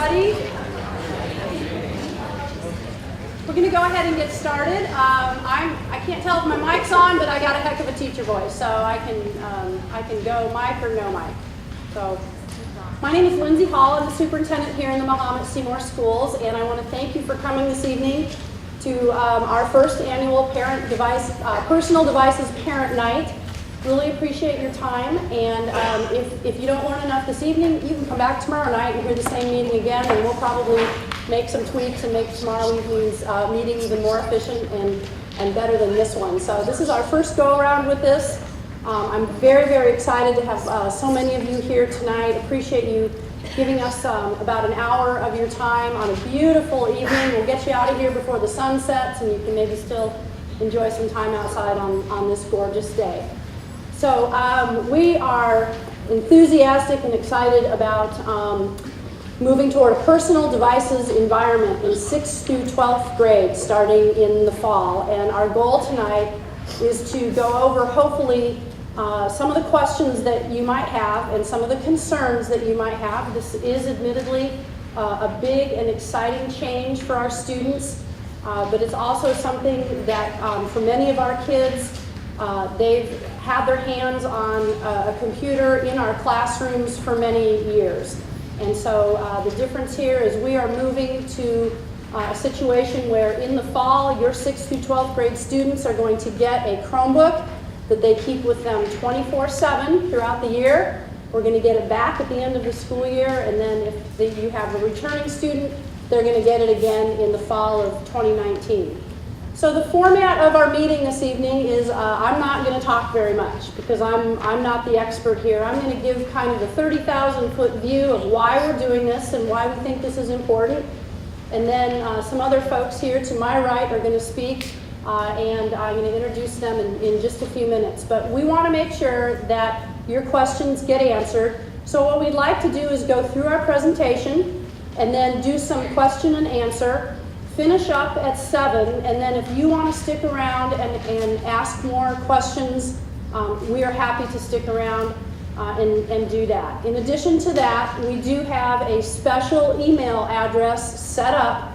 everybody. We're going to go ahead and get started. I can't tell if my mic's on, but I got a heck of a teacher voice, so I can go mic or no mic. So, my name is Lindsay Hall. I'm the superintendent here in the Mahomet Seymour Schools, and I want to thank you for coming this evening to our first annual Personal Devices Parent Night. Really appreciate your time, and if you don't learn enough this evening, you can come back tomorrow night and hear the same meeting again, and we'll probably make some tweaks and make tomorrow evening's meeting even more efficient and better than this one. So this is our first go-around with this. I'm very, very excited to have so many of you here tonight. Appreciate you giving us about an hour of your time on a beautiful evening. We'll get you out of here before the sun sets, and you can maybe still enjoy some time outside on this gorgeous day. So we are enthusiastic and excited about moving toward a personal devices environment in 6th through 12th grade starting in the fall. And our goal tonight is to go over, hopefully, some of the questions that you might have and some of the concerns that you might have. This is admittedly a big and exciting change for our students, but it's also something that for many of our kids, they've had their hands on a computer in our classrooms for many years. And so the difference here is we are moving to a situation where in the fall, your 6th through 12th grade students are going to get a Chromebook that they keep with them 24/7 throughout the year. We're going to get it back at the end of the school year, and then if you have a returning student, they're going to get it again in the fall of 2019. So the format of our meeting this evening is I'm not going to talk very much because I'm not the expert here. I'm going to give kind of the 30,000-foot view of why we're doing this and why we think this is important. And then some other folks here to my right are going to speak, and I'm going to introduce them in just a few minutes. But we want to make sure that your questions get answered. So what we'd like to do is go through our presentation and then do some question and answer. Finish up at 7, and then if you want to stick around and ask more questions, we are happy to stick around and do that. In addition to that, we do have a special email address set up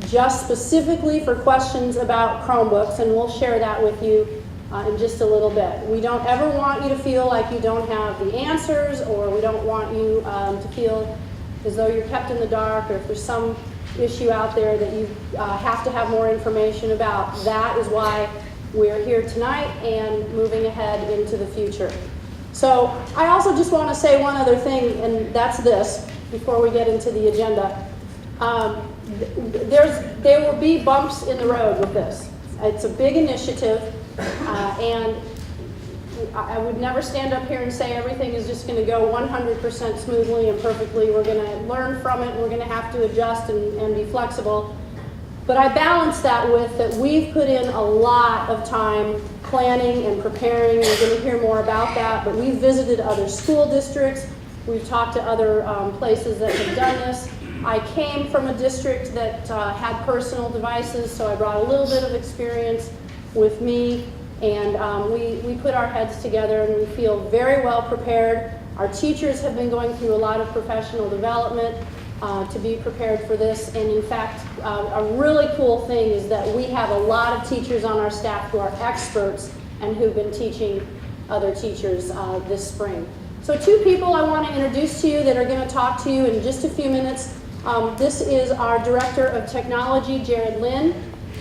just specifically for questions about Chromebooks, and we'll share that with you in just a little bit. We don't ever want you to feel like you don't have the answers, or we don't want you to feel as though you're kept in the dark, or if there's some issue out there that you have to have more information about. That is why we're here tonight and moving ahead into the future. So I also just want to say one other thing, and that's this, before we get into the agenda. There will be bumps in the road with this. It's a big initiative, and I would never stand up here and say everything is just going to go 100% smoothly and perfectly. We're going to learn from it, and we're going to have to adjust and be flexible. But I balance that with that we've put in a lot of time planning and preparing. We're going to hear more about that, but we've visited other school districts. We've talked to other places that have done this. I came from a district that had personal devices, so I brought a little bit of experience with me. And we put our heads together, and we feel very well prepared. Our teachers have been going through a lot of professional development to be prepared for this. And in fact, a really cool thing is that we have a lot of teachers on our staff who are experts and who've been teaching other teachers this spring. So 2 people I want to introduce to you that are going to talk to you in just a few minutes. This is our Director of Technology, Jared Lynn.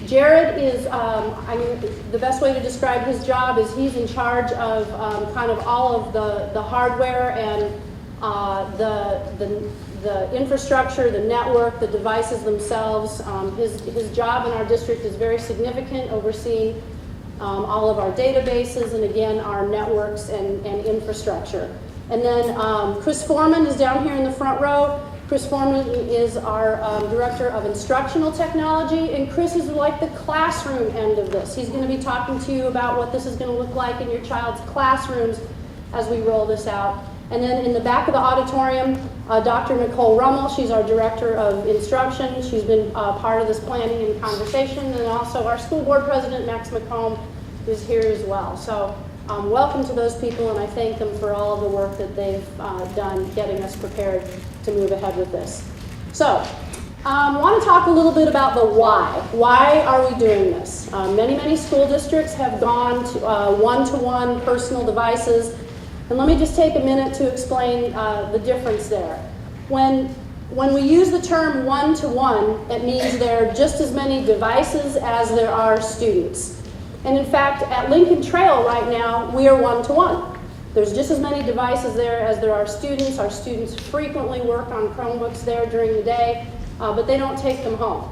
Jared is, the best way to describe his job is he's in charge of kind of all of the hardware and the infrastructure, the network, the devices themselves. His job in our district is very significant, overseeing all of our databases and, again, our networks and infrastructure. And then Chris Foreman is down here in the front row. Chris Foreman is our Director of Instructional Technology, and Chris is like the classroom end of this. He's going to be talking to you about what this is going to look like in your child's classrooms as we roll this out. And then in the back of the auditorium, Dr. Nicole Rummel, she's our Director of Instruction. She's been part of this planning and conversation, and also our school board president, Max McComb, is here as well. So welcome to those people, and I thank them for all of the work that they've done getting us prepared to move ahead with this. So, I want to talk a little bit about the why. Why are we doing this? Many school districts have gone to one-to-one personal devices. And let me just take a minute to explain the difference there. When we use the term one-to-one, it means there are just as many devices as there are students. And in fact, at Lincoln Trail right now, we are one-to-one. There's just as many devices there as there are students. Our students frequently work on Chromebooks there during the day, but they don't take them home.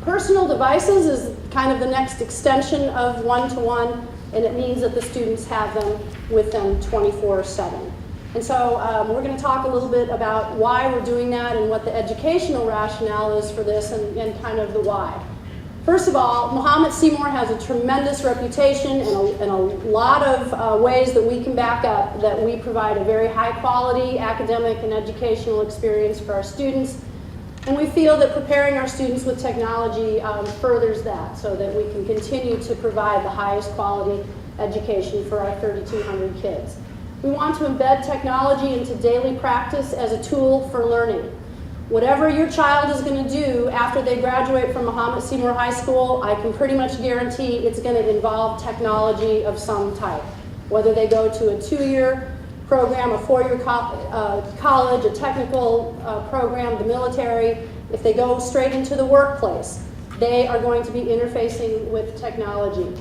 Personal devices is kind of the next extension of one-to-one, and it means that the students have them with them 24/7. And so we're going to talk a little bit about why we're doing that and what the educational rationale is for this and kind of the why. First of all, Mahomet Seymour has a tremendous reputation and a lot of ways that we can back up that we provide a very high quality academic and educational experience for our students. And we feel that preparing our students with technology furthers that so that we can continue to provide the highest quality education for our 3,200 kids. We want to embed technology into daily practice as a tool for learning. Whatever your child is going to do after they graduate from Mahomet Seymour High School, I can pretty much guarantee it's going to involve technology of some type. Whether they go to a 2-year program, a 4-year college, a technical program, the military, if they go straight into the workplace, they are going to be interfacing with technology.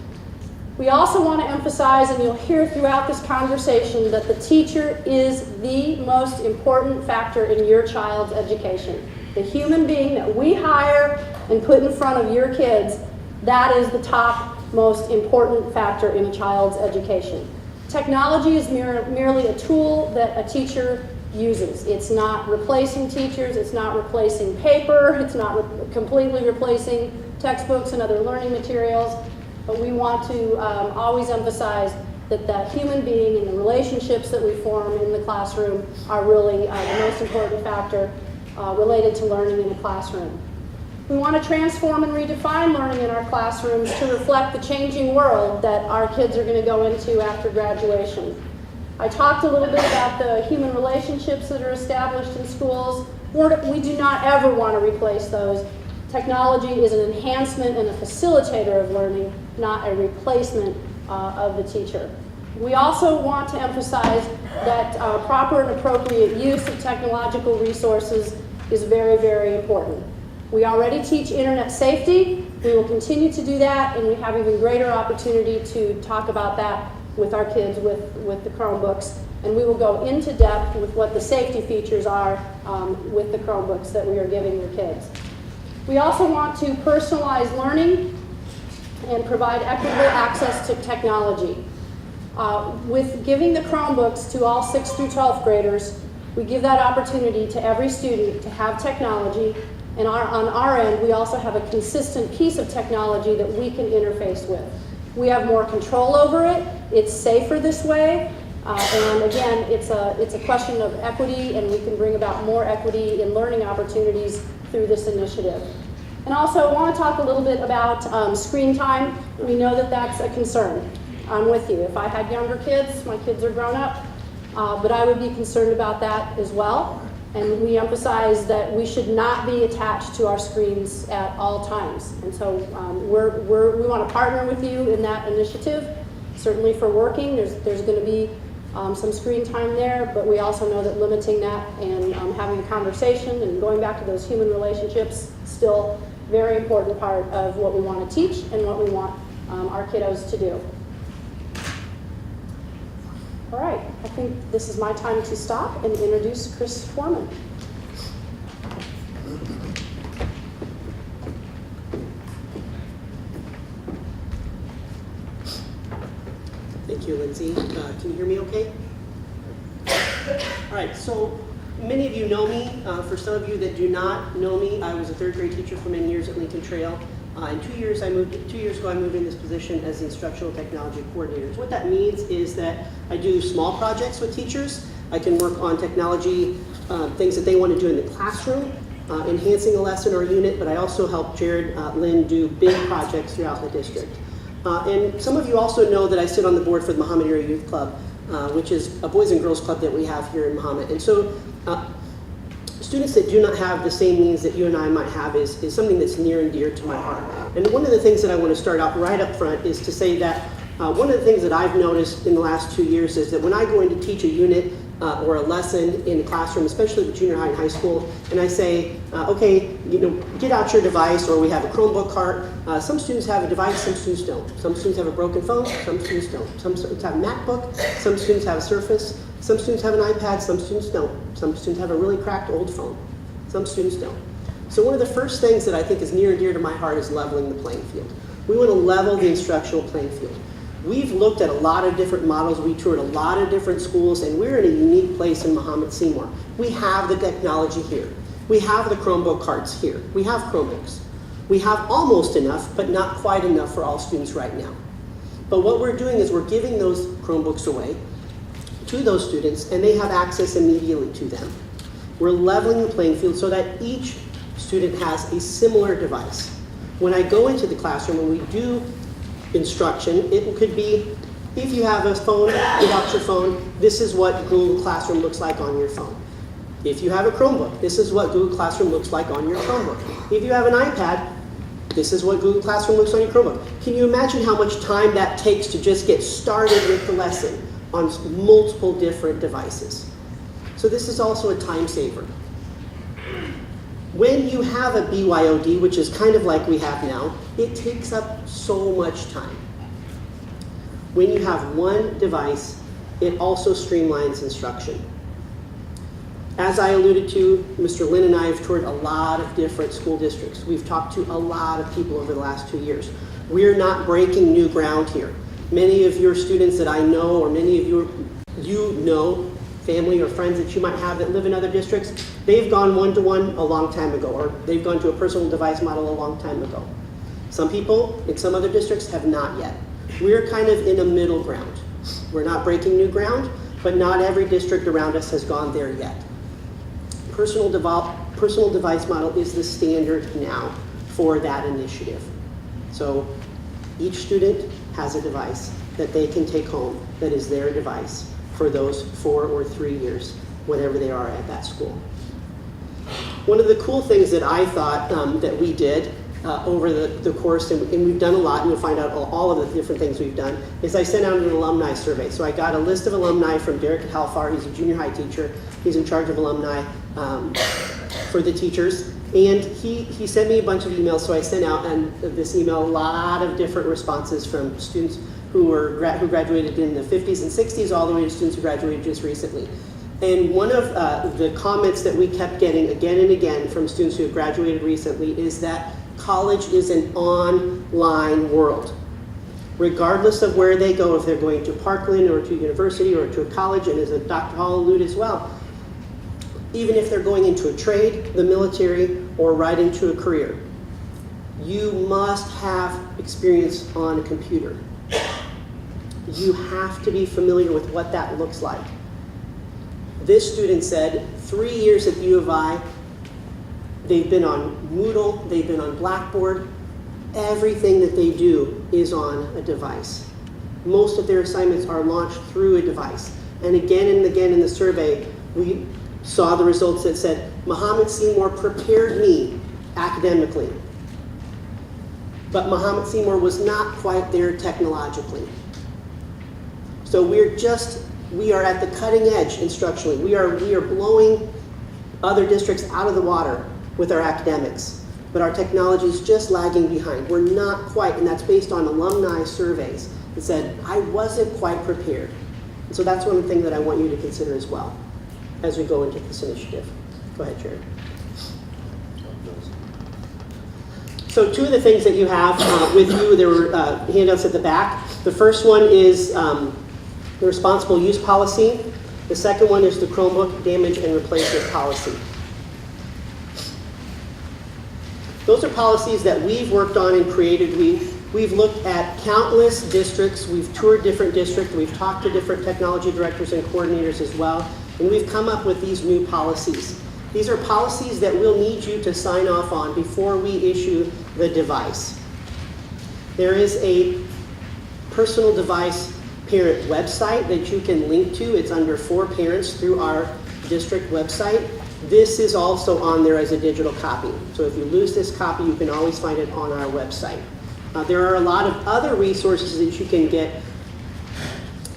We also want to emphasize, and you'll hear throughout this conversation, that the teacher is the most important factor in your child's education. The human being that we hire and put in front of your kids, that is the top most important factor in a child's education. Technology is merely a tool that a teacher uses. It's not replacing teachers, it's not replacing paper, it's not completely replacing textbooks and other learning materials. But we want to always emphasize that the human being and the relationships that we form in the classroom are really the most important factor related to learning in a classroom. We want to transform and redefine learning in our classrooms to reflect the changing world that our kids are going to go into after graduation. I talked a little bit about the human relationships that are established in schools. We do not ever want to replace those. Technology is an enhancement and a facilitator of learning, not a replacement of the teacher. We also want to emphasize that proper and appropriate use of technological resources is very, very important. We already teach internet safety. We will continue to do that, and we have even greater opportunity to talk about that with our kids with the Chromebooks. And we will go into depth with what the safety features are with the Chromebooks that we are giving your kids. We also want to personalize learning and provide equitable access to technology. With giving the Chromebooks to all 6th through 12th graders, we give that opportunity to every student to have technology, and on our end, we also have a consistent piece of technology that we can interface with. We have more control over it, it's safer this way, and again, it's a question of equity, and we can bring about more equity in learning opportunities through this initiative. And also, I want to talk a little bit about screen time. We know that that's a concern. I'm with you. If I had younger kids, my kids are grown up, but I would be concerned about that as well. And we emphasize that we should not be attached to our screens at all times. And so we want to partner with you in that initiative. Certainly for working, there's going to be some screen time there, but we also know that limiting that and having a conversation and going back to those human relationships still very important part of what we want to teach and what we want our kiddos to do. All right, I think this is my time to stop and introduce Chris Foreman. Thank you, Lindsay. Can you hear me okay? All right, so many of you know me. For some of you that do not know me, I was a 3rd grade teacher for many years at Lincoln Trail. And 2 years ago, I moved in this position as the instructional technology coordinator. What that means is that I do small projects with teachers. I can work on technology, things that they want to do in the classroom, enhancing a lesson or unit, but I also help Jared Lynn do big projects throughout the district. And some of you also know that I sit on the board for the Mahomet Area Youth Club, which is a boys and girls club that we have here in Mahomet. And so students students that do not have the same needs that you and I might have is something that's near and dear to my heart. And one of the things that I want to start out right up front is to say that one of the things that I've noticed in the last 2 years is that when I go in to teach a unit or a lesson in the classroom, especially with junior high and high school, and I say, okay, get out your device, or we have a Chromebook cart. Some students have a device, some students don't. Some students have a broken phone, some students don't. Some students have a MacBook, some students have a Surface, some students have an iPad, some students don't. Some students have a really cracked old phone, some students don't. So one of the first things that I think is near and dear to my heart is leveling the playing field. We want to level the instructional playing field. We've looked at a lot of different models, we toured a lot of different schools, and we're in a unique place in Mahomet Seymour. We have the technology here. We have the Chromebook carts here. We have Chromebooks. We have almost enough, but not quite enough for all students right now. But what we're doing is we're giving those Chromebooks away to those students, and they have access immediately to them. We're leveling the playing field so that each student has a similar device. When I go into the classroom and we do instruction, it could be, if you have a phone, get out your phone. This is what Google Classroom looks like on your phone. If you have a Chromebook, this is what Google Classroom looks like on your Chromebook. If you have an iPad, this is what Google Classroom looks on your Chromebook. Can you imagine how much time that takes to just get started with the lesson on multiple different devices? So this is also a time saver. When you have a BYOD, which is kind of like we have now, it takes up so much time. When you have one device, it also streamlines instruction. As I alluded to, Mr. Lynn and I have toured a lot of different school districts. We've talked to a lot of people over the last 2 years. We're not breaking new ground here. Many of your students that I know, or many of you know, family or friends that you might have that live in other districts, they've gone one-to-one a long time ago, or they've gone to a personal device model a long time ago. Some people in some other districts have not yet. We're kind of in a middle ground. We're not breaking new ground, but not every district around us has gone there yet. Personal device model is the standard now for that initiative. So each student has a device that they can take home that is their device for those 4 or 3 years, whatever they are at that school. One of the cool things that I thought that we did over the course, and we've done a lot, and you'll find out all of the different things we've done, is I sent out an alumni survey. So I got a list of alumni from Derek at Halfar. He's a junior high teacher. He's in charge of alumni for the teachers. And he sent me a bunch of emails, so I sent out this email a lot of different responses from students who graduated in the 50s and 60s, all the way to students who graduated just recently. And one of the comments that we kept getting again and again from students who have graduated recently is that college is an online world. Regardless of where they go, if they're going to Parkland or to university or to a college, and as Dr. Hall alluded as well, even if they're going into a trade, the military, or right into a career, you must have experience on a computer. You have to be familiar with what that looks like. This student said 3 years at U of I, they've been on Moodle, they've been on Blackboard. Everything that they do is on a device. Most of their assignments are launched through a device. And again in the survey, we saw the results that said, Mahomet Seymour prepared me academically, but Mahomet Seymour was not quite there technologically. So we are at the cutting edge instructionally. We are blowing other districts out of the water with our academics, but our technology is just lagging behind. We're not quite, and that's based on alumni surveys that said, I wasn't quite prepared. And so that's one thing that I want you to consider as well as we go into this initiative. Go ahead, Jared. So 2 of the things that you have with you, there were handouts at the back. The first one is the responsible use policy. The second one is the Chromebook damage and replacement policy. Those are policies that we've worked on and created. We've looked at countless districts. We've toured different districts. We've talked to different technology directors and coordinators as well. And we've come up with these new policies. These are policies that we'll need you to sign off on before we issue the device. There is a personal device parent website that you can link to. It's under For Parents through our district website. This is also on there as a digital copy. So if you lose this copy, you can always find it on our website. There are a lot of other resources that you can get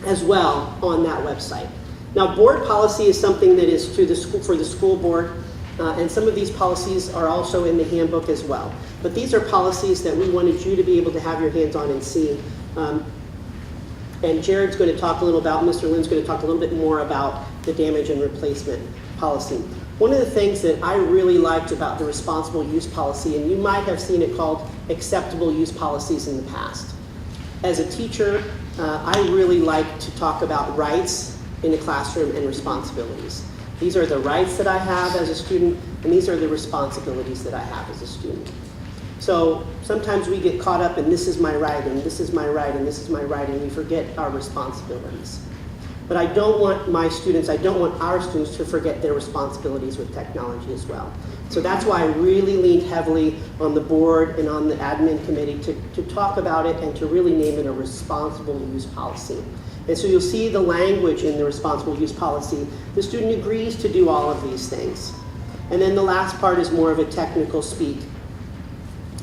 as well on that website. Now, board policy is something that is through the school, for the school board, and some of these policies are also in the handbook as well. But these are policies that we wanted you to be able to have your hands on and see. And Jared's going to talk a little about, Mr. Lynn's going to talk a little bit more about the damage and replacement policy. One of the things that I really liked about the responsible use policy, and you might have seen it called acceptable use policies in the past. As a teacher, I really like to talk about rights in the classroom and responsibilities. These are the rights that I have as a student, and these are the responsibilities that I have as a student. So sometimes we get caught up in this is my right, and this is my right, and this is my right, and we forget our responsibilities. But I don't want my students, I don't want our students to forget their responsibilities with technology as well. So that's why I really leaned heavily on the board and on the admin committee to talk about it and to really name it a responsible use policy. And so you'll see the language in the responsible use policy. The student agrees to do all of these things. And then the last part is more of a technical speak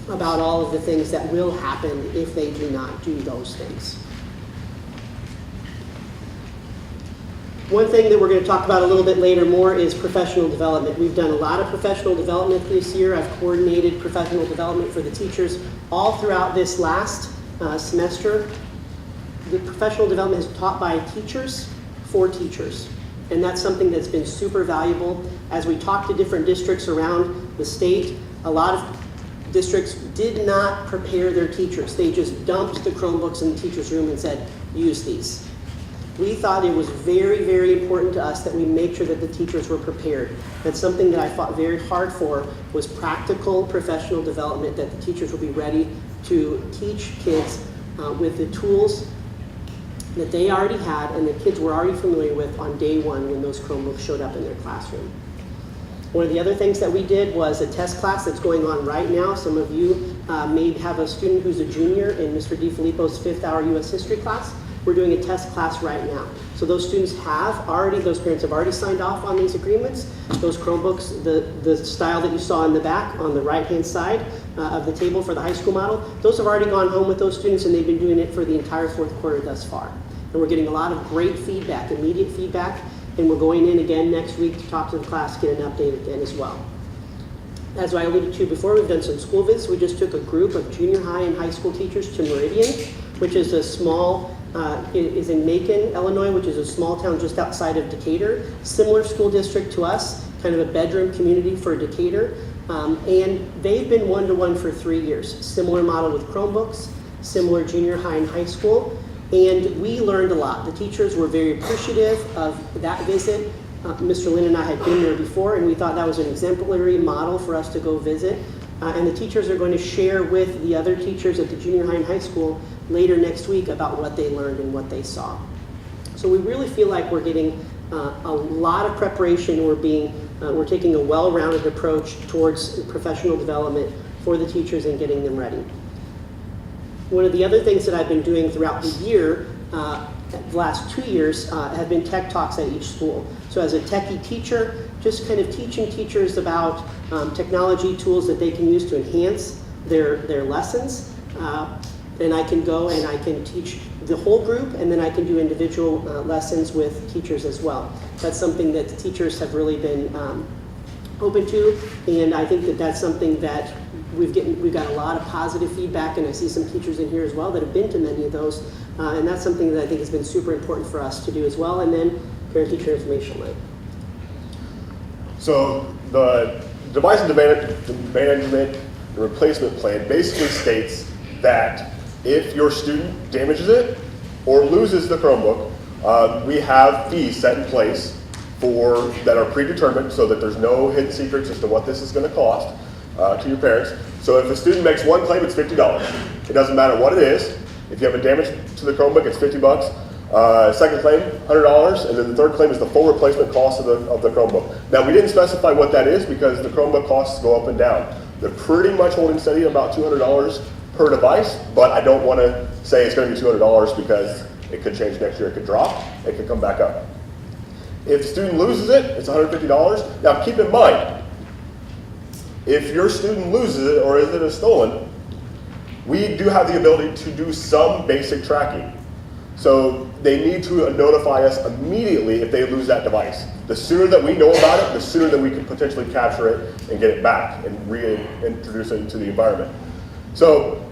about all of the things that will happen if they do not do those things. One thing that we're going to talk about a little bit later more is professional development. We've done a lot of professional development this year. I've coordinated professional development for the teachers all throughout this last semester. The professional development is taught by teachers for teachers. And that's something that's been super valuable. As we talk to different districts around the state, a lot of districts did not prepare their teachers. They just dumped the Chromebooks in the teacher's room and said, use these. We thought it was very, very important to us that we make sure that the teachers were prepared. That's something that I fought very hard for, was practical professional development, that the teachers will be ready to teach kids with the tools that they already had and the kids were already familiar with on day one when those Chromebooks showed up in their classroom. One of the other things that we did was a test class that's going on right now. Some of you may have a student who's a junior in Mr. DiFilippo's 5th hour U.S. history class. We're doing a test class right now. So those students have already, those parents have already signed off on these agreements. Those Chromebooks, the style that you saw in the back on the right-hand side of the table for the high school model, those have already gone home with those students and they've been doing it for the entire 4th quarter thus far. And we're getting a lot of great feedback, immediate feedback, and we're going in again next week to talk to the class, get an update again as well. As I alluded to before, we've done some school visits. We just took a group of junior high and high school teachers to Meridian, which is a small, is in Macon, Illinois, which is a small town just outside of Decatur. Similar school district to us, kind of a bedroom community for Decatur. And they've been one-to-one for 3 years. Similar model with Chromebooks, similar junior high and high school. And we learned a lot. The teachers were very appreciative of that visit. Mr. Lynn and I had been there before, and we thought that was an exemplary model for us to go visit. And the teachers are going to share with the other teachers at the junior high and high school later next week about what they learned and what they saw. So we really feel like we're getting a lot of preparation. We're taking a well-rounded approach towards professional development for the teachers and getting them ready. One of the other things that I've been doing throughout the year, the last 2 years, have been tech talks at each school. So as a techie teacher, just kind of teaching teachers about technology tools that they can use to enhance their lessons. And I can go and I can teach the whole group, and then I can do individual lessons with teachers as well. That's something that the teachers have really been open to, and I think that that's something that we've got a lot of positive feedback, and I see some teachers in here as well that have been to many of those, and that's something that I think has been super important for us to do as well. And then parent-teacher information night. So the device and management and replacement plan basically states that if your student damages it or loses the Chromebook, we have fees set in place that are predetermined so that there's no hidden secrets as to what this is going to cost to your parents. So if a student makes one claim, it's $50. It doesn't matter what it is. If you have a damage to the Chromebook, it's $50. Second claim, $100, and then the third claim is the full replacement cost of the Chromebook. Now, we didn't specify what that is because the Chromebook costs go up and down. They're pretty much holding steady at about $200 per device, but I don't want to say it's going to be $200 because it could change next year. It could drop. It could come back up. If the student loses it, it's $150. Now keep in mind, if your student loses it or if it is stolen, we do have the ability to do some basic tracking. So they need to notify us immediately if they lose that device. The sooner that we know about it, the sooner that we can potentially capture it and get it back and reintroduce it into the environment. So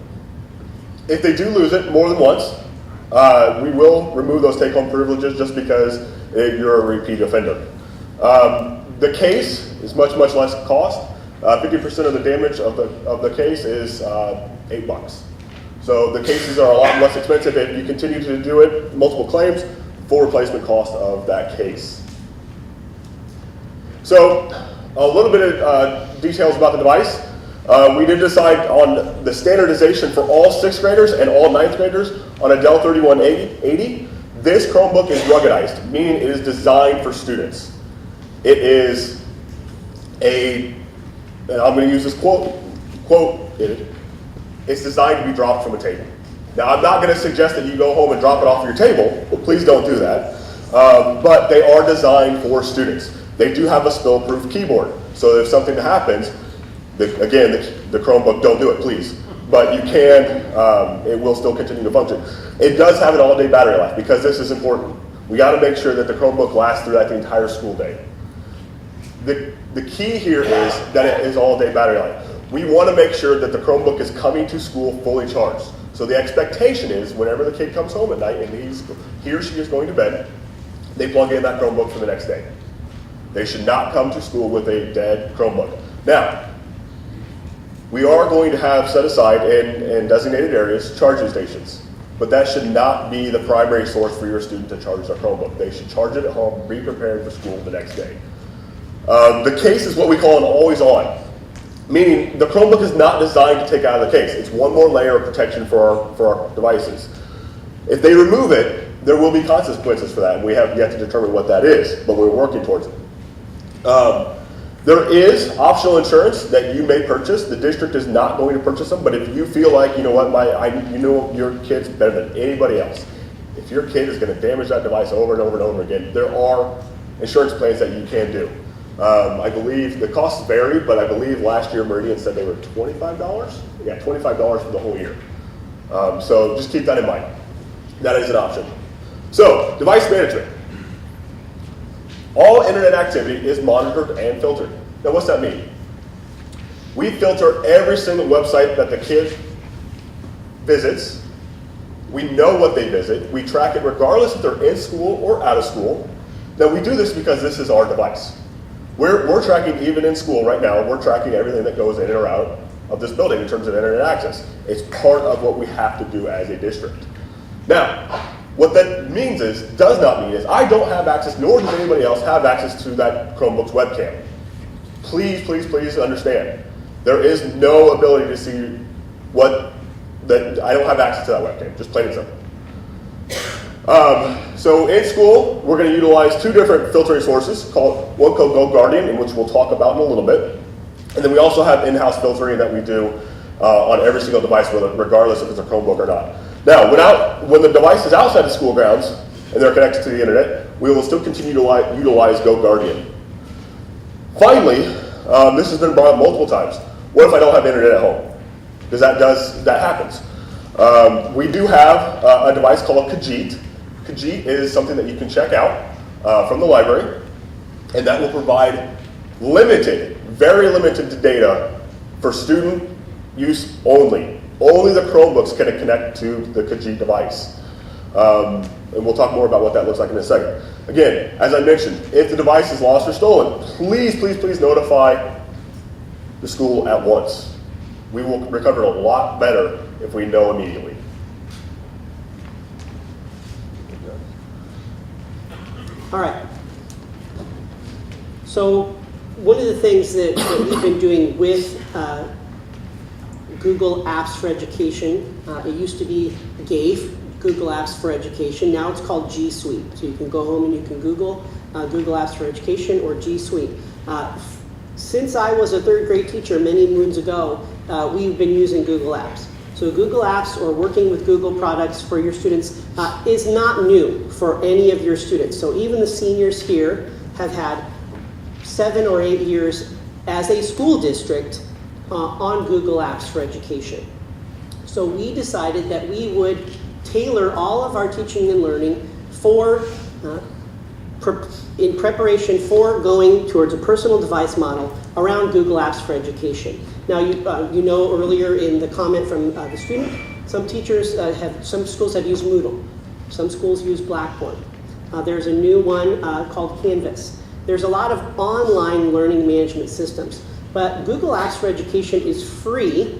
if they do lose it more than once, we will remove those take-home privileges just because you're a repeat offender. The case is much, much less cost. 50% of the damage of the case is $8. So the cases are a lot less expensive. If you continue to do it, multiple claims, full replacement cost of that case. So a little bit of details about the device. We did decide on the standardization for all 6th graders and all 9th graders on a Dell 3180. This Chromebook is ruggedized, meaning it is designed for students. It is and I'm going to use this quote, it's designed to be dropped from a table. Now, I'm not going to suggest that you go home and drop it off your table. Well, please don't do that. But they are designed for students. They do have a spill-proof keyboard. So if something happens, the Chromebook, don't do it, please. But you can, it will still continue to function. It does have an all-day battery life because this is important. We got to make sure that the Chromebook lasts throughout the entire school day. The key here is that it is all-day battery life. We want to make sure that the Chromebook is coming to school fully charged. So the expectation is whenever the kid comes home at night and he or she is going to bed, they plug in that Chromebook for the next day. They should not come to school with a dead Chromebook. Now, we are going to have set aside in designated areas charging stations, but that should not be the primary source for your student to charge their Chromebook. They should charge it at home, be prepared for school the next day. The case is what we call an always-on, meaning the Chromebook is not designed to take out of the case. It's one more layer of protection for our devices. If they remove it, there will be consequences for that, and we have yet to determine what that is, but we're working towards it. There is optional insurance that you may purchase. The district is not going to purchase them, but if you feel like, you know what, you know your kid's better than anybody else, if your kid is going to damage that device over and over and over again, there are insurance plans that you can do. I believe the costs vary, but I believe last year Meridian said they were $25. Yeah, $25 for the whole year. So just keep that in mind. That is an option. So, device management. All internet activity is monitored and filtered. Now, what's that mean? We filter every single website that the kid visits. We know what they visit. We track it regardless if they're in school or out of school. Now, we do this because this is our device. We're tracking, even in school right now, we're tracking everything that goes in or out of this building in terms of internet access. It's part of what we have to do as a district. Now, what that does not mean is I don't have access, nor does anybody else have access to that Chromebook's webcam. Please, please, please understand. There is no ability to see I don't have access to that webcam, just plain and simple. So in school, we're going to utilize 2 different filtering sources, one called GoGuardian, in which we'll talk about in a little bit. And then we also have in-house filtering that we do on every single device, regardless if it's a Chromebook or not. Now, when the device is outside the school grounds and they're connected to the internet, we will still continue to utilize GoGuardian. Finally, this has been brought up multiple times. What if I don't have internet at home? Because that happens. We do have a device called Khajiit. Khajiit is something that you can check out from the library, and that will provide very limited data for student use only. Only the Chromebooks can connect to the Khajiit device. And we'll talk more about what that looks like in a second. Again, as I mentioned, if the device is lost or stolen, please, please, please notify the school at once. We will recover a lot better if we know immediately. All right. So one of the things that we've been doing with Google Apps for Education, it used to be GAFE, Google Apps for Education. Now it's called G Suite. So you can go home and you can Google Google Apps for Education or G Suite. Since I was a 3rd grade teacher many moons ago, we've been using Google Apps. So Google Apps or working with Google products for your students is not new for any of your students. So even the seniors here have had 7 or 8 years as a school district on Google Apps for Education. So we decided that we would tailor all of our teaching and learning for in preparation for going towards a personal device model around Google Apps for Education. Now, you know earlier in the comment from the student, some teachers some schools have used Moodle. Some schools use Blackboard. There's a new one called Canvas. There's a lot of online learning management systems, but Google Apps for Education is free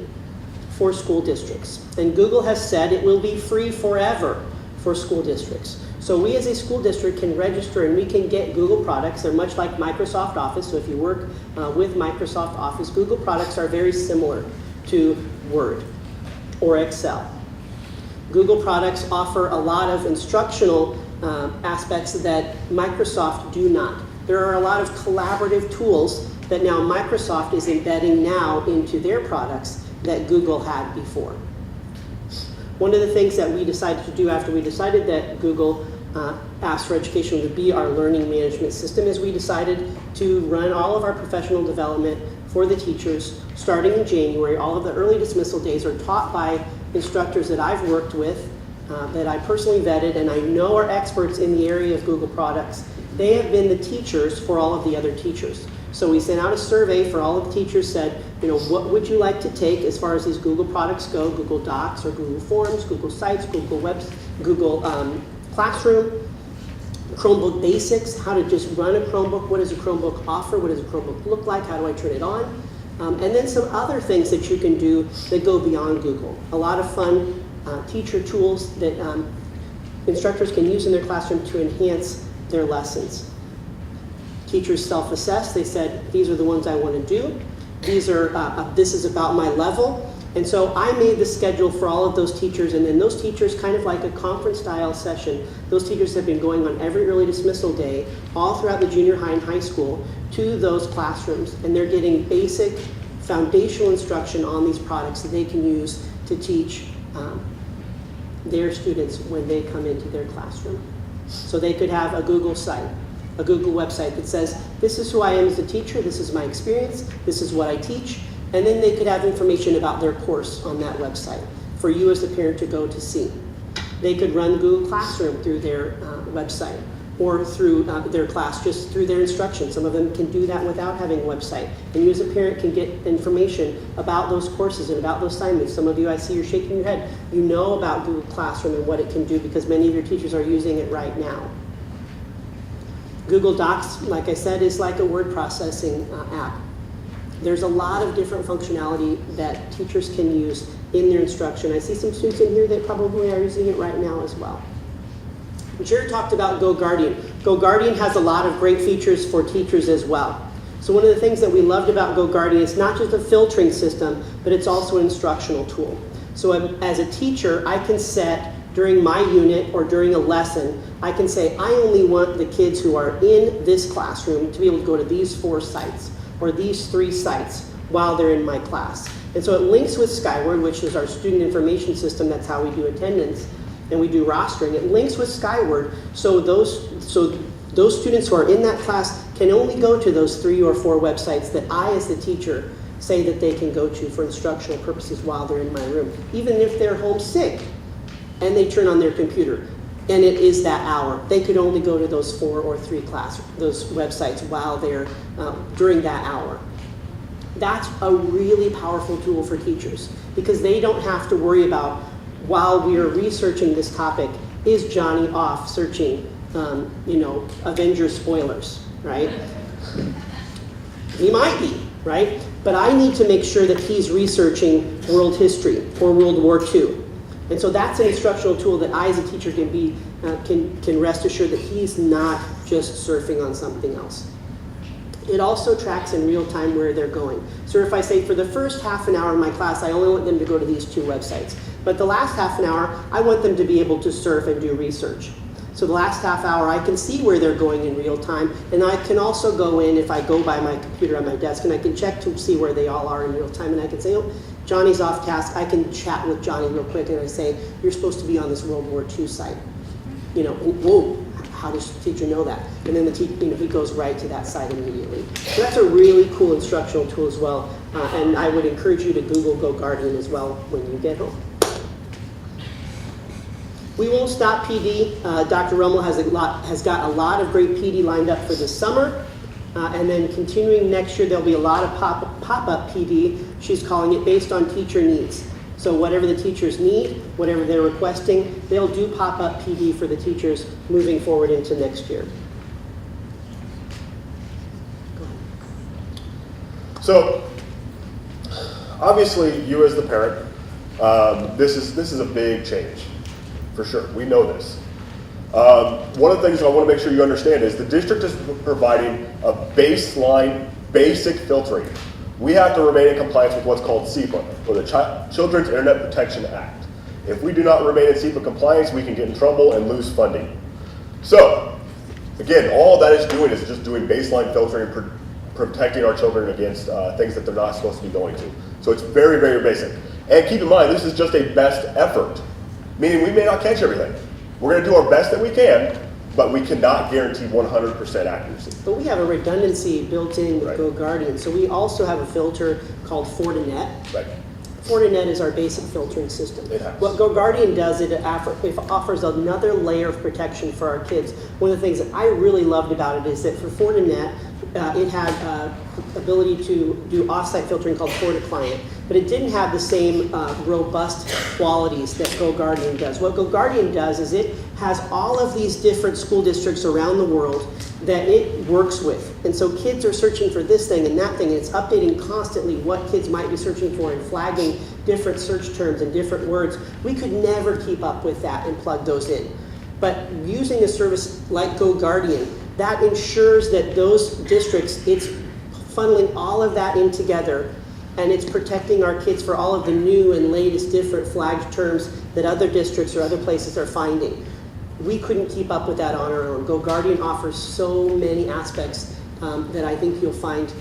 for school districts. And Google has said it will be free forever for school districts. So we as a school district can register and we can get Google products. They're much like Microsoft Office. So if you work with Microsoft Office, Google products are very similar to Word or Excel. Google products offer a lot of instructional aspects that Microsoft do not. There are a lot of collaborative tools that now Microsoft is embedding now into their products that Google had before. One of the things that we decided to do after we decided that Google Apps for Education would be our learning management system is we decided to run all of our professional development for the teachers starting in January. All of the early dismissal days are taught by instructors that I've worked with, that I personally vetted, and I know are experts in the area of Google products. They have been the teachers for all of the other teachers. So we sent out a survey for all of the teachers, said, you know, what would you like to take as far as these Google products go, Google Docs or Google Forms, Google Sites, Google Webs, Google Classroom, Chromebook Basics, how to just run a Chromebook, what does a Chromebook offer, what does a Chromebook look like, how do I turn it on, and then some other things that you can do that go beyond Google. A lot of fun teacher tools that instructors can use in their classroom to enhance their lessons. Teachers self-assess. They said, these are the ones I want to do. These are, this is about my level. And so I made the schedule for all of those teachers, and then those teachers, kind of like a conference-style session, those teachers have been going on every early dismissal day, all throughout the junior high and high school, to those classrooms. And they're getting basic foundational instruction on these products that they can use to teach their students when they come into their classroom. So they could have a Google site, a Google website that says, this is who I am as a teacher, this is my experience, this is what I teach, and then they could have information about their course on that website for you as a parent to go to see. They could run Google Classroom through their website or through their class, just through their instructions. Some of them can do that without having a website. And you as a parent can get information about those courses and about those assignments. Some of you, I see you're shaking your head, you know about Google Classroom and what it can do because many of your teachers are using it right now. Google Docs, like I said, is like a word processing app. There's a lot of different functionality that teachers can use in their instruction. I see some students in here that probably are using it right now as well. Jared talked about GoGuardian. GoGuardian has a lot of great features for teachers as well. So one of the things that we loved about GoGuardian is not just a filtering system, but it's also an instructional tool. So as a teacher, I can set during my unit or during a lesson, I can say, I only want the kids who are in this classroom to be able to go to these 4 sites or these 3 sites while they're in my class. And so it links with Skyward, which is our student information system. That's how we do attendance and we do rostering. It links with Skyward, so those students who are in that class can only go to those 3 or 4 websites that I, as the teacher, say that they can go to for instructional purposes while they're in my room, even if they're homesick and they turn on their computer and it is that hour. They could only go to those 4 or 3 those websites while they're during that hour. That's a really powerful tool for teachers because they don't have to worry about, while we are researching this topic, is Johnny off searching, Avengers spoilers, right? He might be, right? But I need to make sure that he's researching world history or World War II. And so that's an instructional tool that I, as a teacher, can rest assured that he's not just surfing on something else. It also tracks in real time where they're going. So if I say for the first half an hour of my class, I only want them to go to these 2 websites. But the last half an hour, I want them to be able to surf and do research. So the last half hour, I can see where they're going in real time, and I can also go in if I go by my computer on my desk, and I can check to see where they all are in real time, and I can say, oh, Johnny's off task. I can chat with Johnny real quick, and I say, you're supposed to be on this World War II site. You know, and, whoa, how does the teacher know that? And then he goes right to that site immediately. So that's a really cool instructional tool as well, and I would encourage you to Google GoGuardian as well when you get home. We won't stop PD. Dr. Rummel has got a lot of great PD lined up for this summer. And then continuing next year, there'll be a lot of pop-up PD. She's calling it based on teacher needs. So whatever the teachers need, whatever they're requesting, they'll do pop-up PD for the teachers moving forward into next year. Go ahead. So, obviously, you as the parent, this is a big change, for sure. We know this. One of the things I want to make sure you understand is the district is providing a baseline, basic filtering. We have to remain in compliance with what's called CIPA, or the Children's Internet Protection Act. If we do not remain in CIPA compliance, we can get in trouble and lose funding. So, again, all that is doing is just doing baseline filtering, protecting our children against things that they're not supposed to be going to. So it's very, very basic. And keep in mind, this is just a best effort, meaning we may not catch everything. We're going to do our best that we can, but we cannot guarantee 100% accuracy. But we have a redundancy built in with Right. GoGuardian. So we also have a filter called Fortinet. Right. Fortinet is our basic filtering system. It has. What GoGuardian does, it offers another layer of protection for our kids. One of the things that I really loved about it is that for Fortinet, it had ability to do offsite filtering called FortiClient, but it didn't have the same robust qualities that GoGuardian does. What GoGuardian does is it has all of these different school districts around the world that it works with. And so kids are searching for this thing and that thing, and it's updating constantly what kids might be searching for and flagging different search terms and different words. We could never keep up with that and plug those in. But using a service like GoGuardian, that ensures that those districts, it's funneling all of that in together, and it's protecting our kids for all of the new and latest different flagged terms that other districts or other places are finding. We couldn't keep up with that on our own. GoGuardian offers so many aspects that I think you'll find,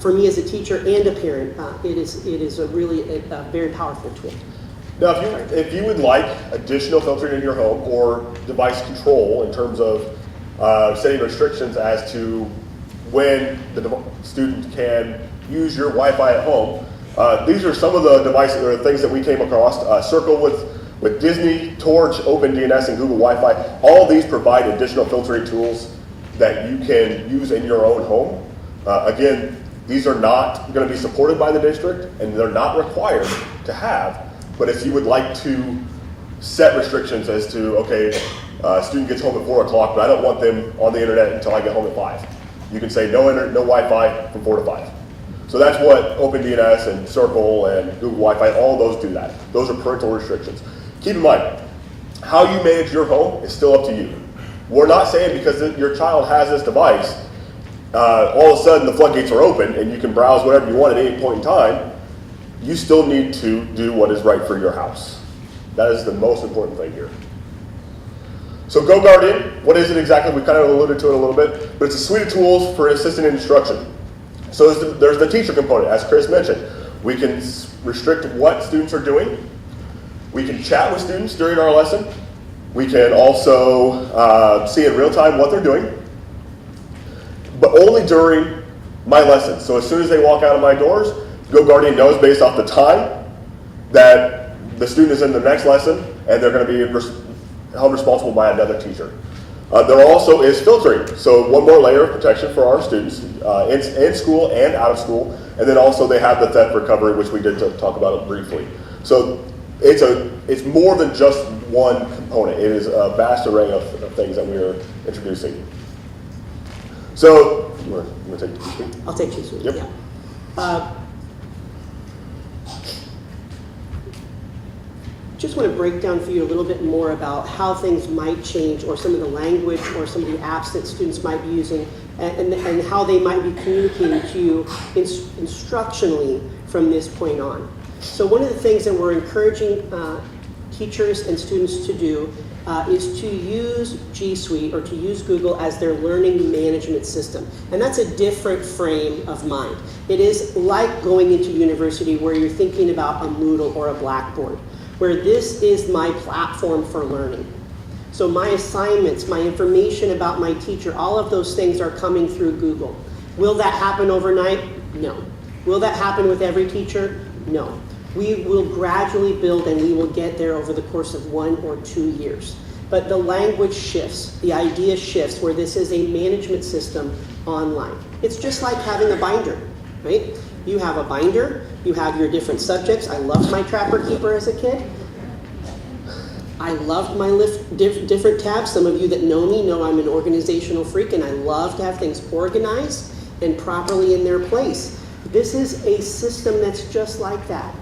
for me as a teacher and a parent, it is a really very powerful tool. Now, if you would like additional filtering in your home or device control in terms of setting restrictions as to when the student can use your Wi-Fi at home, these are some of the devices or things that we came across. Circle with Disney, Torch, OpenDNS, and Google Wi-Fi. All of these provide additional filtering tools that you can use in your own home. Again, these are not going to be supported by the district, and they're not required to have. But if you would like to set restrictions as to, okay, student gets home at 4 o'clock, but I don't want them on the internet until I get home at 5. You can say no Wi-Fi from 4 to 5. So that's what OpenDNS and Circle and Google Wi-Fi, all of those do that. Those are parental restrictions. Keep in mind, how you manage your home is still up to you. We're not saying because your child has this device, all of a sudden the floodgates are open and you can browse whatever you want at any point in time. You still need to do what is right for your house. That is the most important thing here. So GoGuardian, what is it exactly? We kind of alluded to it a little bit, but it's a suite of tools for assisting in instruction. So there's the teacher component, as Chris mentioned. We can restrict what students are doing. We can chat with students during our lesson. We can also see in real time what they're doing, but only during my lessons. So as soon as they walk out of my doors, GoGuardian knows based off the time that the student is in the next lesson, and they're going to be held responsible by another teacher. There also is filtering, so one more layer of protection for our students in school and out of school, and then also they have the theft recovery, which we did talk about briefly. So it's more than just one component. It is a vast array of things that we are introducing. So, you want to take G Suite? I'll take G Suite. Yep. Yeah. Just want to break down for you a little bit more about how things might change, or some of the language or some of the apps that students might be using, and how they might be communicating to you instructionally from this point on. So one of the things that we're encouraging teachers and students to do is to use G Suite or to use Google as their learning management system. And that's a different frame of mind. It is like going into university where you're thinking about a Moodle or a Blackboard, where this is my platform for learning. So my assignments, my information about my teacher, all of those things are coming through Google. Will that happen overnight? No. Will that happen with every teacher? No. We will gradually build and we will get there over the course of 1 or 2 years. But the language shifts, the idea shifts where this is a management system online. It's just like having a binder, right? You have a binder, you have your different subjects. I loved my Trapper Keeper as a kid. I loved my different tabs. Some of you that know me know I'm an organizational freak and I love to have things organized and properly in their place. This is a system that's just like that.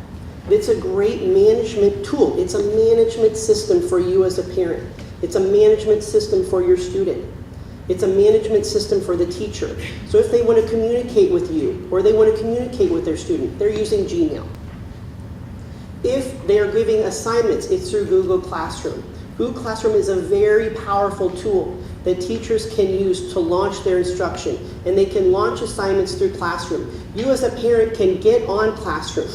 It's a great management tool. It's a management system for you as a parent. It's a management system for your student. It's a management system for the teacher. So if they want to communicate with you or they want to communicate with their student, they're using Gmail. If they're giving assignments, it's through Google Classroom. Google Classroom is a very powerful tool that teachers can use to launch their instruction, and they can launch assignments through Classroom. You as a parent can get on Classroom.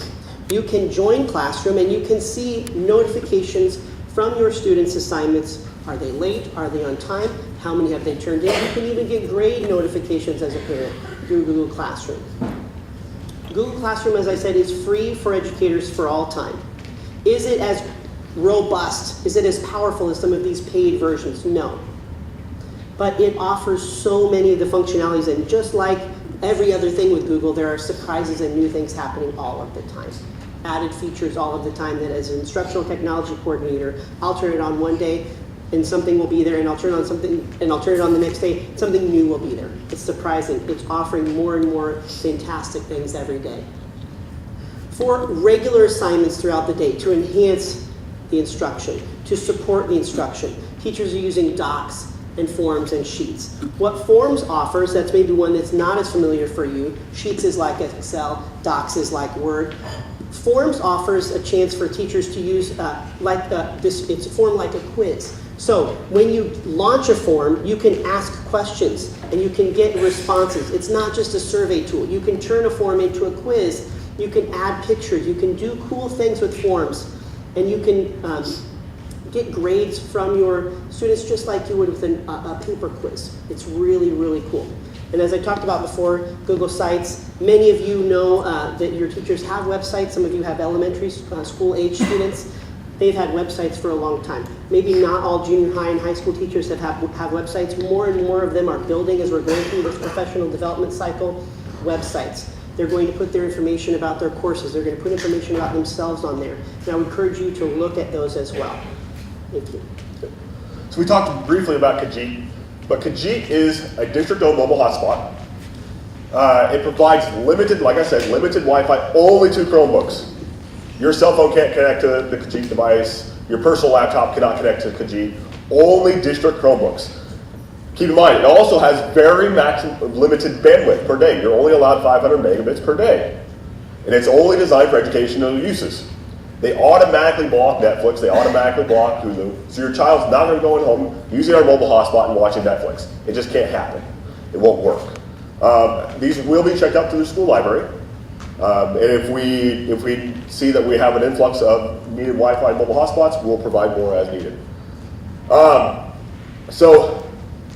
You can join Classroom and you can see notifications from your students' assignments. Are they late? Are they on time? How many have they turned in? You can even get grade notifications as a parent through Google Classroom. Google Classroom, as I said, is free for educators for all time. Is it as robust? Is it as powerful as some of these paid versions? No. But it offers so many of the functionalities, and just like every other thing with Google, there are surprises and new things happening all of the time. Added features all of the time that as an instructional technology coordinator, I'll turn it on one day and something will be there, and I'll turn on something and I'll turn it on the next day, something new will be there. It's surprising. It's offering more and more fantastic things every day. For regular assignments throughout the day to enhance the instruction, to support the instruction, teachers are using docs and forms and sheets. What forms offers, that's maybe one that's not as familiar for you. Sheets is like Excel, docs is like Word. Forms offers a chance for teachers to use it's a form like a quiz. So when you launch a form, you can ask questions and you can get responses. It's not just a survey tool. You can turn a form into a quiz. You can add pictures. You can do cool things with forms. And you can get grades from your students just like you would with a paper quiz. It's really, really cool. And as I talked about before, Google Sites, many of you know that your teachers have websites. Some of you have elementary school age students. They've had websites for a long time. Maybe not all junior high and high school teachers have websites. More and more of them are building, as we're going through this professional development cycle, websites. They're going to put their information about their courses. They're going to put information about themselves on there. And I would encourage you to look at those as well. Thank you. So we talked briefly about Kajit, but Kajit is a district-owned mobile hotspot. It provides limited, like I said, limited Wi-Fi only to Chromebooks. Your cell phone can't connect to the Kajit device. Your personal laptop cannot connect to Kajit. Only district Chromebooks. Keep in mind, it also has very limited bandwidth per day. You're only allowed 500 megabits per day. And it's only designed for educational uses. They automatically block Netflix. They automatically block Hulu. So your child's not going to go in home using our mobile hotspot and watching Netflix. It just can't happen. It won't work. These will be checked out through the school library. And if we see that we have an influx of needed Wi-Fi and mobile hotspots, we'll provide more as needed. So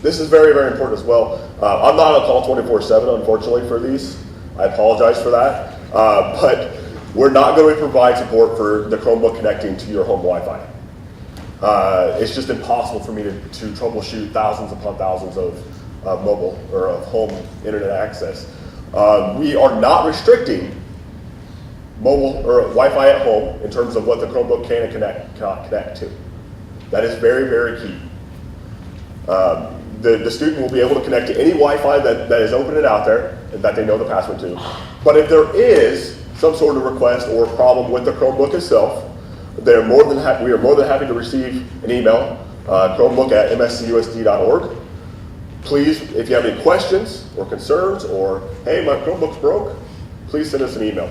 this is very, very important as well. I'm not on call 24/7, unfortunately, for these. I apologize for that. But we're not going to provide support for the Chromebook connecting to your home Wi-Fi. It's just impossible for me to troubleshoot thousands upon thousands of mobile or of home internet access. We are not restricting mobile or Wi-Fi at home in terms of what the Chromebook can and cannot connect to. That is very, very key. The student will be able to connect to any Wi-Fi that is open and out there and that they know the password to. But if there is some sort of request or problem with the Chromebook itself, we are more than happy to receive an email, chromebook@mscusd.org. Please, if you have any questions or concerns or, hey, my Chromebook's broke, please send us an email.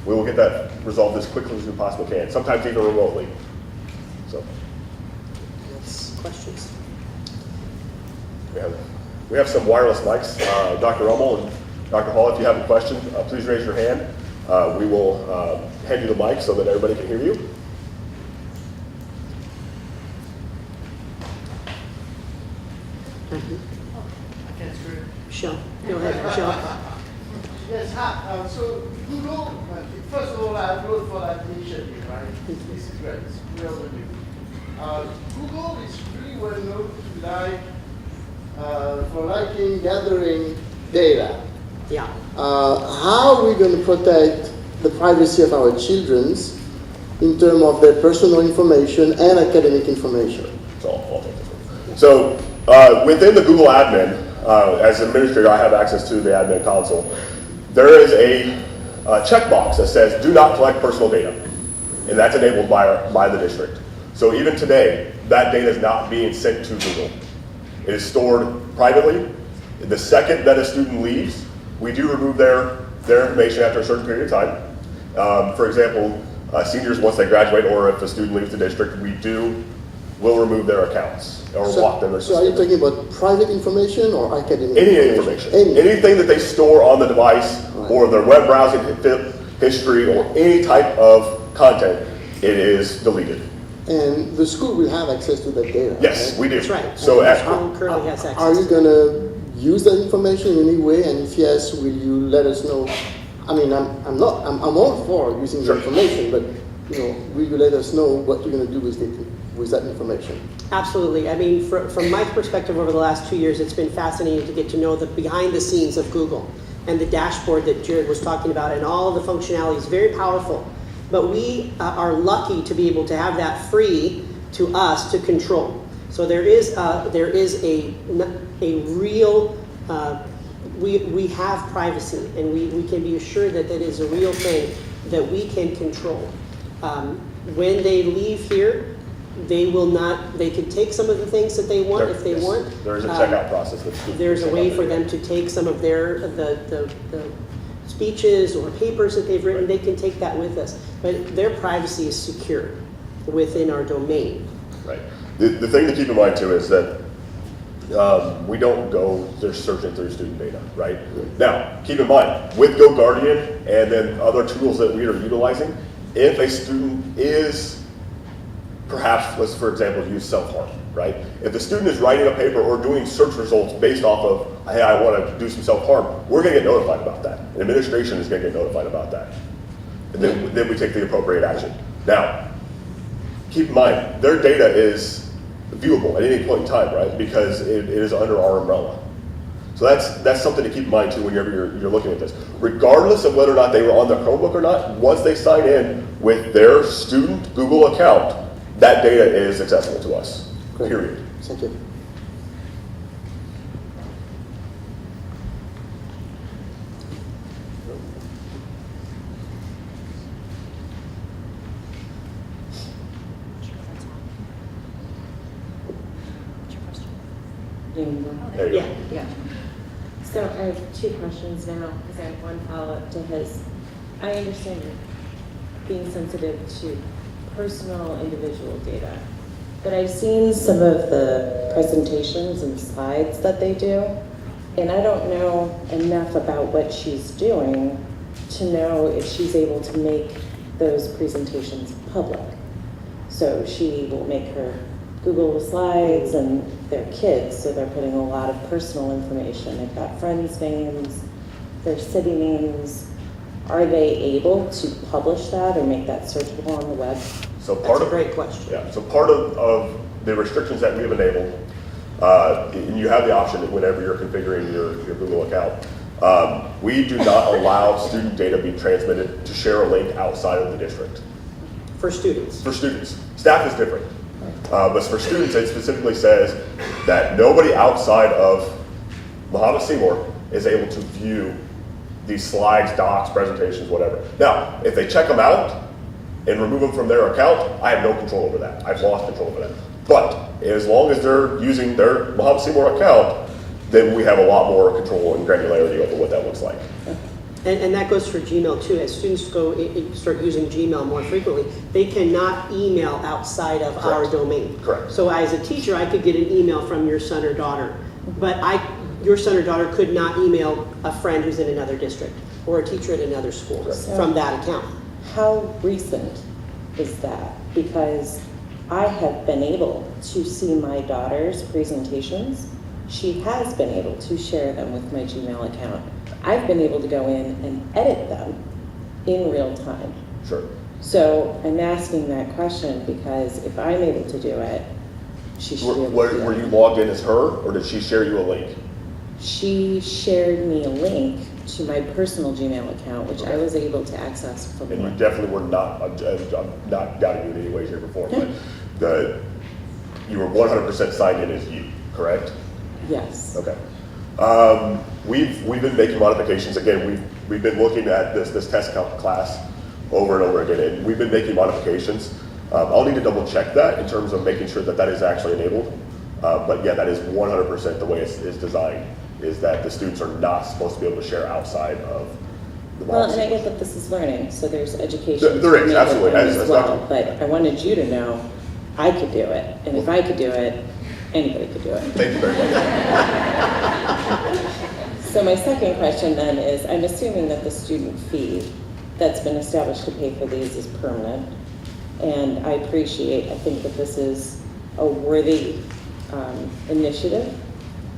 We will get that resolved as quickly as we possibly can, sometimes even remotely. So. questions? We have some wireless mics. Dr. Rummel and Dr. Hall, if you have a question, please raise your hand. We will hand you the mic so that everybody can hear you. Michelle, go ahead, Michelle. Yes, hi. So Google, first of all, I applaud for that initiative, right? This is great. It's real good news. Google is really well known for liking gathering data. Yeah. How are we going to protect the privacy of our children in terms of their personal information and academic information? I'll take this one. So within the Google admin, as an administrator, I have access to the admin console. There is a checkbox that says, do not collect personal data. And that's enabled by the district. So even today, that data is not being sent to Google. It is stored privately. The second that a student leaves, we do remove their information after a certain period of time. For example, seniors, once they graduate, or if a student leaves the district, we'll remove their accounts or block them. So are you talking about private information or academic Any information. Anything. Anything that they store on the device, or their web browsing history, or any type of content, it is deleted. And the school will have access to that data. Yes, right? we do. That's right. So The at, school currently has access. Are you going to use that information in any way? And if yes, will you let us know? I mean, I'm all for using Sure. the information, but will you let us know what you're going to do with that information? Absolutely. I mean, from my perspective over the last 2 years, it's been fascinating to get to know the behind the scenes of Google and the dashboard that Jared was talking about, and all of the functionality is very powerful. But we are lucky to be able to have that free to us to control. So there is a real, we have privacy, and we can be assured that that is a real thing that we can control. When they leave here, they will not, they can take some of the things that they want if they yes, want. there is a checkout process. There's a way for them to take some of the speeches or papers that they've written. They can take that with us, but their privacy is secure within our domain. Right. The thing to keep in mind too is that we don't go just searching through student data, right? Now, keep in mind, with GoGuardian and then other tools that we are utilizing, if a student is perhaps, let's for example use self-harm, right? If the student is writing a paper or doing search results based off of, hey, I want to do some self-harm, we're going to get notified about that. And administration is going to get notified about that. And then we take the appropriate action. Now, keep in mind, their data is viewable at any point in time, right? Because it is under our umbrella. So that's something to keep in mind too whenever you're looking at this. Regardless of whether or not they were on the Chromebook or not, once they sign in with their student Google account, that data is accessible to us, Great. period. Thank you. There you go. Yeah. So I have two questions now, because I have one follow-up to his. I understand you're being sensitive to personal individual data, but I've seen some of the presentations and slides that they do, and I don't know enough about what she's doing to know if she's able to make those presentations public. So she will make her Google Slides and their kids, so they're putting a lot of personal information. They've got friends' names, their city names. Are they able to publish that or make that searchable on the web? So That's part a of great question. Yeah. So part of the restrictions that we have enabled, and you have the option whenever you're configuring your Google account. We do not allow student data to be transmitted to share a link outside of the district. For students. For students, staff is different. But for students, it specifically says that nobody outside of Muhammad Seymour is able to view these slides, docs, presentations, whatever. Now, if they check them out and remove them from their account, I have no control over that. I've lost control over that. But as long as they're using their Muhammad Seymour account, then we have a lot more control and granularity over what that looks like. And that goes for Gmail too. As students start using Gmail more frequently, they cannot email outside of our Correct. domain. Correct. So as a teacher, I could get an email from your son or daughter, but your son or daughter could not email a friend who's in another district or a teacher at another school from that account. How recent is that? Because I have been able to see my daughter's presentations. She has been able to share them with my Gmail account. I've been able to go in and edit them in real time. Sure. So I'm asking that question because if I'm able to do it, she should be able to do it. Were you logged in as her, or did she share you a link? She shared me a link to my personal Gmail account, which I was able to access from And you work. definitely were not, I'm not doubting you in any way, shape, or form, but you were 100% signed in as you, correct? Yes. Okay. We've been making modifications. Again, we've been looking at this test class over and over again, and we've been making modifications. I'll need to double check that in terms of making sure that that is actually enabled. But yeah, that is 100% the way it's designed, is that the students are not supposed to be able to share outside of the Well, box. and I get that this is learning, so there's education. There is, to be absolutely. learned That's as well. not- But I wanted you to know I could do it, and if I could do it, anybody could do it. Thank you very much. So my second question then is, I'm assuming that the student fee that's been established to pay for these is permanent. And I think that this is a worthy initiative.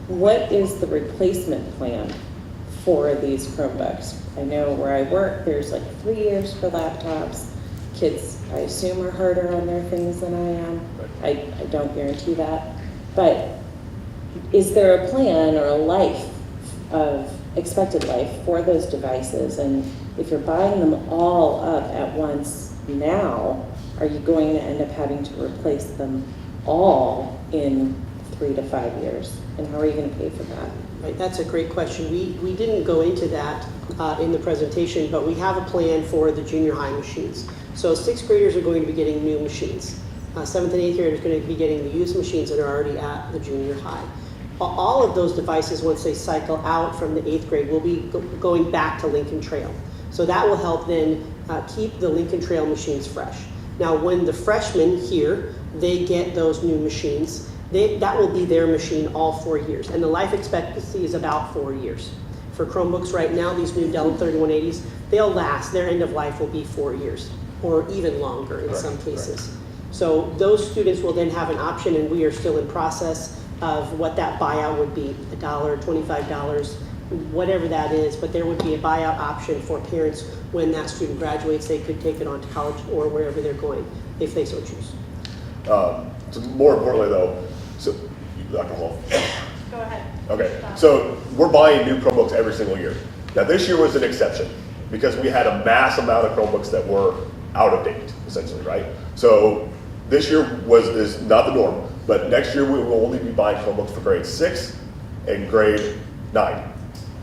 What is the replacement plan for these Chromebooks? I know where I work, there's like 3 years for laptops. Kids, I assume, are harder on their things than I am. I don't guarantee that. But is there a plan or a life of expected life for those devices? And if you're buying them all up at once now, are you going to end up having to replace them all in 3 to 5 years? And how are you going to pay for that? Right, that's a great question. We didn't go into that in the presentation, but we have a plan for the junior high machines. So 6th graders are going to be getting new machines. 7th and 8th graders are going to be getting the used machines that are already at the junior high. All of those devices, once they cycle out from the 8th grade, will be going back to Lincoln Trail. So that will help then keep the Lincoln Trail machines fresh. Now, when the freshmen here, they get those new machines, that will be their machine all 4 years. And the life expectancy is about 4 years. For Chromebooks right now, these new Dell 3180s, they'll last. Their end of life will be 4 years, or even longer in some cases. So those students will then have an option, and we are still in process of what that buyout would be, $1, $25, whatever that is, but there would be a buyout option for parents when that student graduates. They could take it on to college or wherever they're going, if they so choose. So more importantly though, so Dr. Hall. Go ahead. Okay, so we're buying new Chromebooks every single year. Now this year was an exception because we had a mass amount of Chromebooks that were out of date, essentially, right? So this year is not the norm, but next year we will only be buying Chromebooks for grade 6 and grade 9,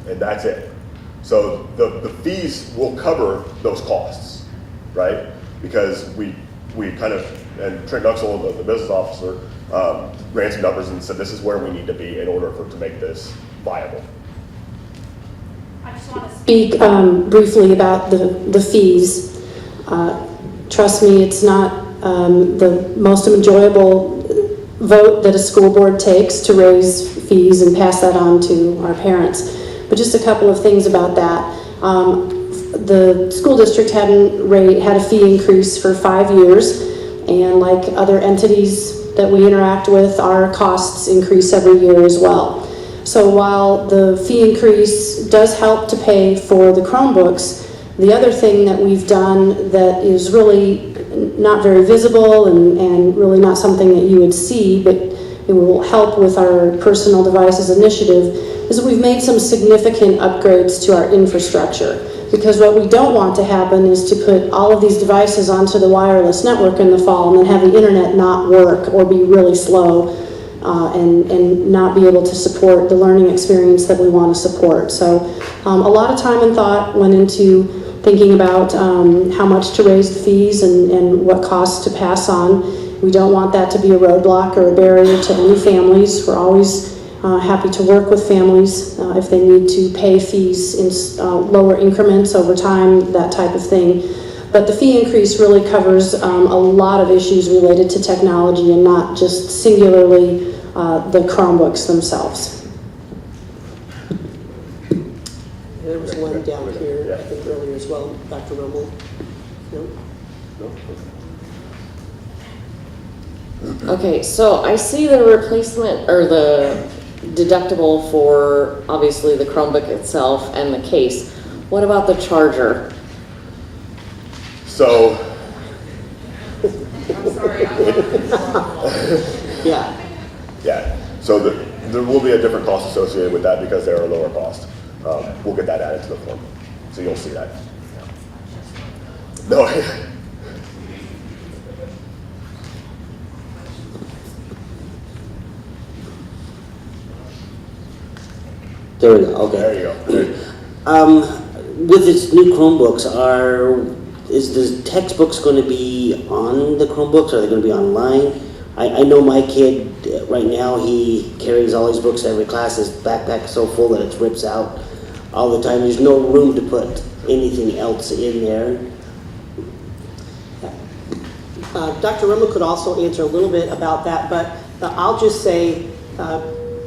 and that's it. So the fees will cover those costs, right? Because we kind of, and Trent Nuxel, the business officer, ran some numbers and said this is where we need to be in order to make this viable. I just want to speak briefly about the fees. Trust me, it's not the most enjoyable vote that a school board takes to raise fees and pass that on to our parents. But just a couple of things about that. The school district had a fee increase for 5 years, and like other entities that we interact with, our costs increase every year as well. So while the fee increase does help to pay for the Chromebooks, the other thing that we've done that is really not very visible and really not something that you would see, but it will help with our personal devices initiative, is we've made some significant upgrades to our infrastructure. Because what we don't want to happen is to put all of these devices onto the wireless network in the fall and then have the internet not work or be really slow and not be able to support the learning experience that we want to support. So a lot of time and thought went into thinking about how much to raise the fees and what costs to pass on. We don't want that to be a roadblock or a barrier to any families. We're always Happy to work with families if they need to pay fees in lower increments over time, that type of thing. But the fee increase really covers a lot of issues related to technology and not just singularly the Chromebooks themselves. There was one down here, I think earlier as well, Dr. Rummel. No? Okay, so I see the replacement or the deductible for obviously the Chromebook itself and the case. What about the charger? So, Yeah. yeah, so there will be a different cost associated with that because they're a lower cost. We'll get that added to the form, so you'll see that. No. There we go, okay. There you go. With its new Chromebooks, is the textbooks going to be on the Chromebooks? Are they going to be online? I know my kid right now, he carries all his books to every class. His backpack is so full that it rips out all the time. There's no room to put anything else in there. Dr. Rummel could also answer a little bit about that, but I'll just say,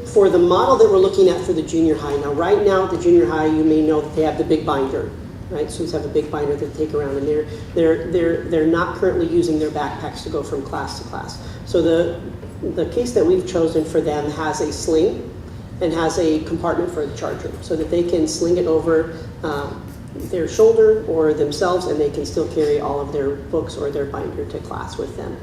for the model that we're looking at for the junior high, now right now at the junior high, you may know that they have the big binder, right? Students have a big binder that they take around, and they're not currently using their backpacks to go from class to class. So the case that we've chosen for them has a sling and has a compartment for the charger, so that they can sling it over their shoulder or themselves, and they can still carry all of their books or their binder to class with them.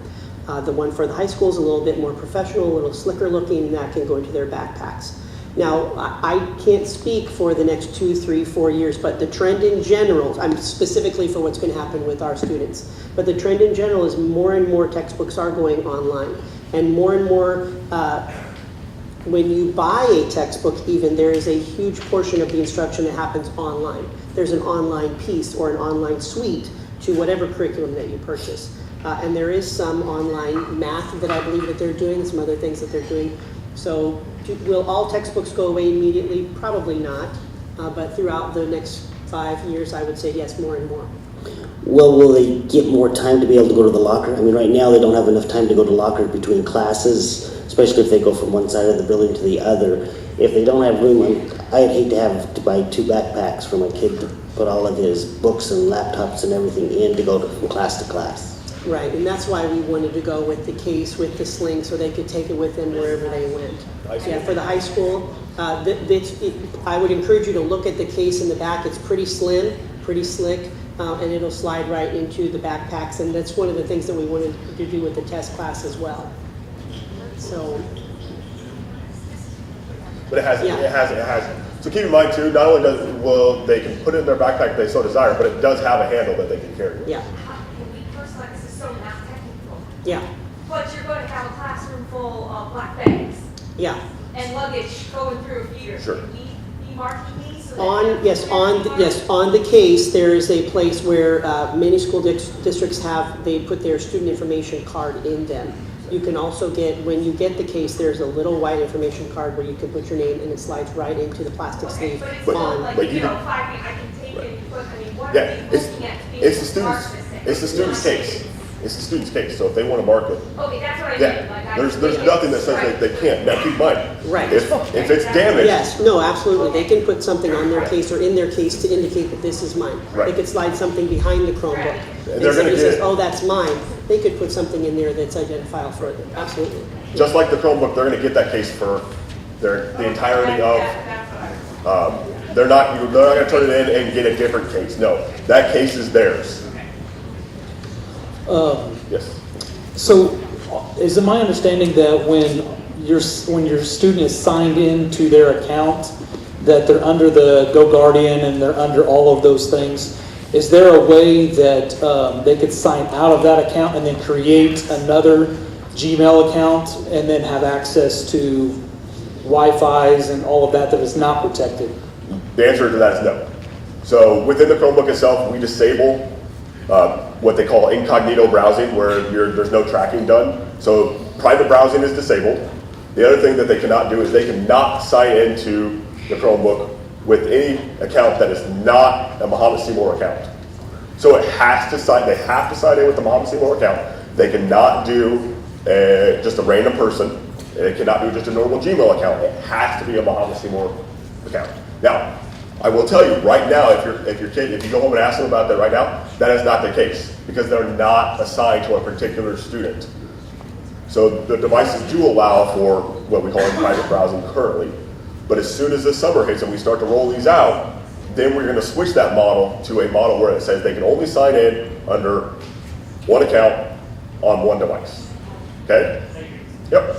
The one for the high school is a little bit more professional, a little slicker looking, and that can go into their backpacks. Now, I can't speak for the next 2, 3, 4 years, but the trend in general, I'm specifically for what's going to happen with our students, but the trend in general is more and more textbooks are going online, and more, when you buy a textbook even, there is a huge portion of the instruction that happens online. There's an online piece or an online suite to whatever curriculum that you purchase. And there is some online math that I believe that they're doing, some other things that they're doing. So will all textbooks go away immediately? Probably not. But throughout the next 5 years, I would say yes, more and more. Well, will they get more time to be able to go to the locker? I mean, right now they don't have enough time to go to locker between classes, especially if they go from one side of the building to the other. If they don't have room, I'd hate to have to buy 2 backpacks for my kid to put all of his books and laptops and everything in to go from class to class. Right, and that's why we wanted to go with the case with the sling so they could take it with them wherever they went. Yeah, for the high school, I would encourage you to look at the case in the back. It's pretty slim, pretty slick, and it'll slide right into the backpacks. And that's one of the things that we wanted to do with the test class as well. So, But it has. Yeah. So keep in mind too, not only will they can put it in their backpack if they so desire, but it does have a handle that they can carry. yeah, This is so not technical, yeah, but you're going to have a classroom full of black bags yeah. and luggage going through a feeder. Sure. Can we be marking these? So that On the case, there is a place where many school districts they put their student information card in them. You can also when you get the case, there's a little white information card where you can put your name and it slides right into the plastic Okay, sleeve but it's But- not on. like, but you you know, can- 5 feet, I can take it and put, I mean, what Yeah, are we looking at to be it's able the to mark student's, this thing? it's the student's case. It's the student's case. So if they want to mark it, Okay, that's what I mean. yeah, Like, there's nothing that says that they can't. Now keep in mind, Right. if it's damaged, Yes, no, absolutely. They can put something on their case or in their case to indicate that this is mine. Right. They could slide something behind the Chromebook. And they're gonna somebody get says, it. oh, that's mine, they could put something in there that's identifiable for them. Absolutely. just like the Chromebook, they're going to get that case for the entirety of. That's what I. They're not going to turn it in and get a different case. No, that case is theirs. Yes. So, is it my understanding that when your student is signed into their account, that they're under the GoGuardian and they're under all of those things? Is there a way that they could sign out of that account and then create another Gmail account and then have access to Wi-Fi's and all of that is not protected? The answer to that is no. So within the Chromebook itself, we disable what they call incognito browsing, where there's no tracking done. So private browsing is disabled. The other thing that they cannot do is they cannot sign into the Chromebook with any account that is not a Mohammed Seymour account. So it has to sign, they have to sign in with the Mohammed Seymour account. They cannot do just a random person. They cannot do just a normal Gmail account. It has to be a Mohammed Seymour account. Now, I will tell you right now, if you go home and ask them about that right now, that is not the case because they're not assigned to a particular student. So the devices do allow for what we call private browsing currently. But as soon as this summer hits and we start to roll these out, then we're going to switch that model to a model where it says they can only sign in under one account on one device. Okay? Yep.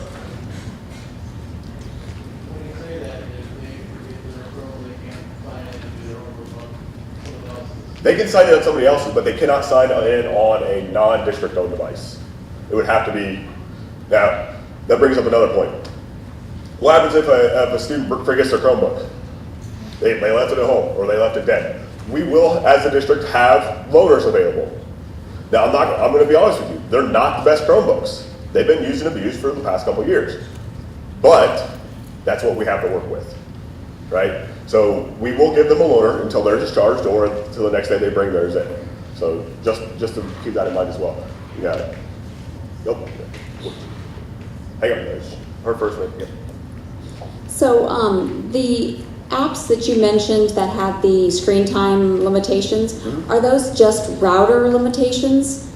When you say that, if they forget their Chrome, they can't sign in and do their own book on someone else's. They can sign in on somebody else's, but they cannot sign in on a non-district owned device. It would have to be. Now, that brings up another point. What happens if a student forgets their Chromebook? They left it at home or they left it dead. We will, as a district, have loaners available. Now, I'm going to be honest with you. They're not the best Chromebooks. They've been used and abused for the past couple of years. But that's what we have to work with, right? So we will give them a loaner until they're discharged or until the next day they bring theirs in. So just to keep that in mind as well. You got it. Nope. Hang on, there's her first one. Yep. So the apps that you mentioned that have the screen time limitations, are those just router limitations?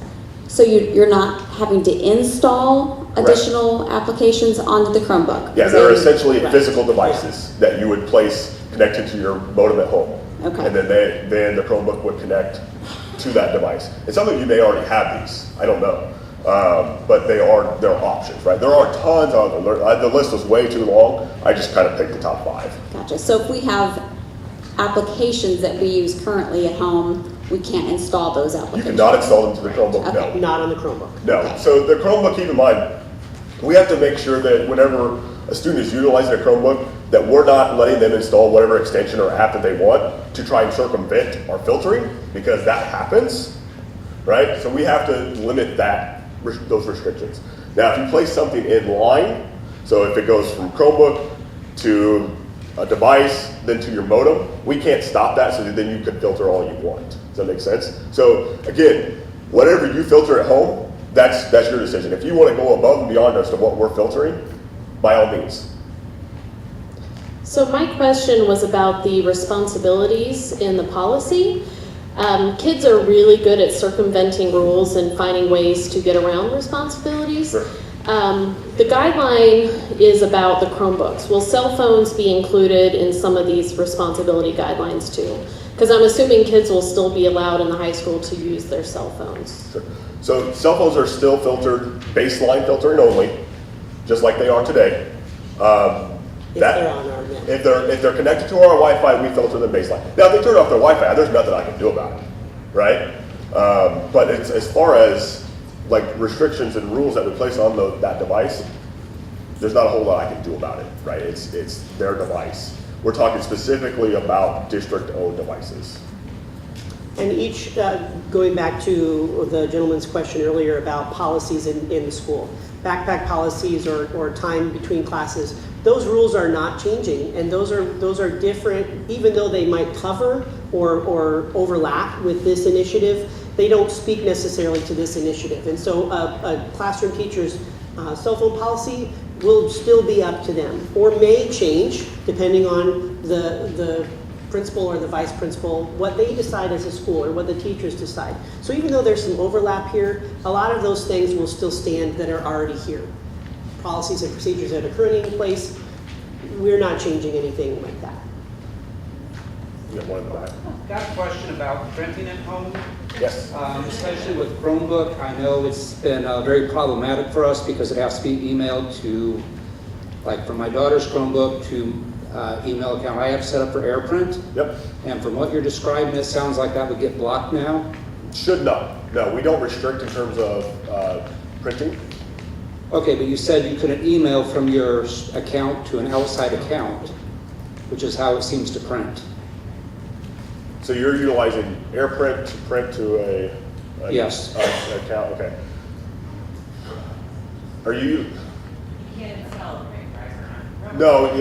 So you're not having to install additional applications onto the Chromebook? Yeah, they're essentially physical devices that you would place connected to your modem at home. Okay. And then the Chromebook would connect to that device. And some of you may already have these. I don't know. But they're options, right? There are tons of them. The list was way too long. I just kind of picked the top 5. Gotcha. So if we have applications that we use currently at home, we can't install those You applications? cannot install them to the Chromebook, Okay. no. Not on the Chromebook. No. Okay. So the Chromebook, keep in mind, we have to make sure that whenever a student is utilizing a Chromebook, that we're not letting them install whatever extension or app that they want to try and circumvent our filtering, because that happens, right? So we have to limit those restrictions. Now, if you place something in line, so if it goes from Chromebook to a device, then to your modem, we can't stop that, so then you can filter all you want. Does that make sense? So again, whatever you filter at home, that's your decision. If you want to go above and beyond as to what we're filtering, by all means. So my question was about the responsibilities in the policy. Kids are really good at circumventing rules and finding ways to get around responsibilities. Sure. The guideline is about the Chromebooks. Will cell phones be included in some of these responsibility guidelines too? Because I'm assuming kids will still be allowed in the high school to use their cell phones. Sure. So cell phones are still filtered, baseline filtering only, just like they are today. If they're on our net. If they're connected to our Wi-Fi, we filter them baseline. Now, if they turn off their Wi-Fi, there's nothing I can do about it, right? But it's as far as like restrictions and rules that we place on that device, there's not a whole lot I can do about it, right? It's their device. We're talking specifically about district-owned devices. And each, going back to the gentleman's question earlier about policies in the school, backpack policies or time between classes, those rules are not changing, and those are different, even though they might cover or overlap with this initiative, they don't speak necessarily to this initiative. And so a classroom teacher's cell phone policy will still be up to them, or may change depending on the principal or the vice principal, what they decide as a school or what the teachers decide. So even though there's some overlap here, a lot of those things will still stand that are already here. Policies and procedures that are currently in place, we're not changing anything like that. You got one in the back. Got a question about printing at home. Yes. Especially with Chromebook. I know it's been very problematic for us because it has to be emailed to, like for my daughter's Chromebook, to email account I have set up for AirPrint. Yep. And from what you're describing, it sounds like that would get blocked now. Should not. No, we don't restrict in terms of printing. Okay, but you said you couldn't email from your account to an outside account, which is how it seems to print. So you're utilizing AirPrint to print to a Yes. Account. Okay. Are you? You can't install it, right? No,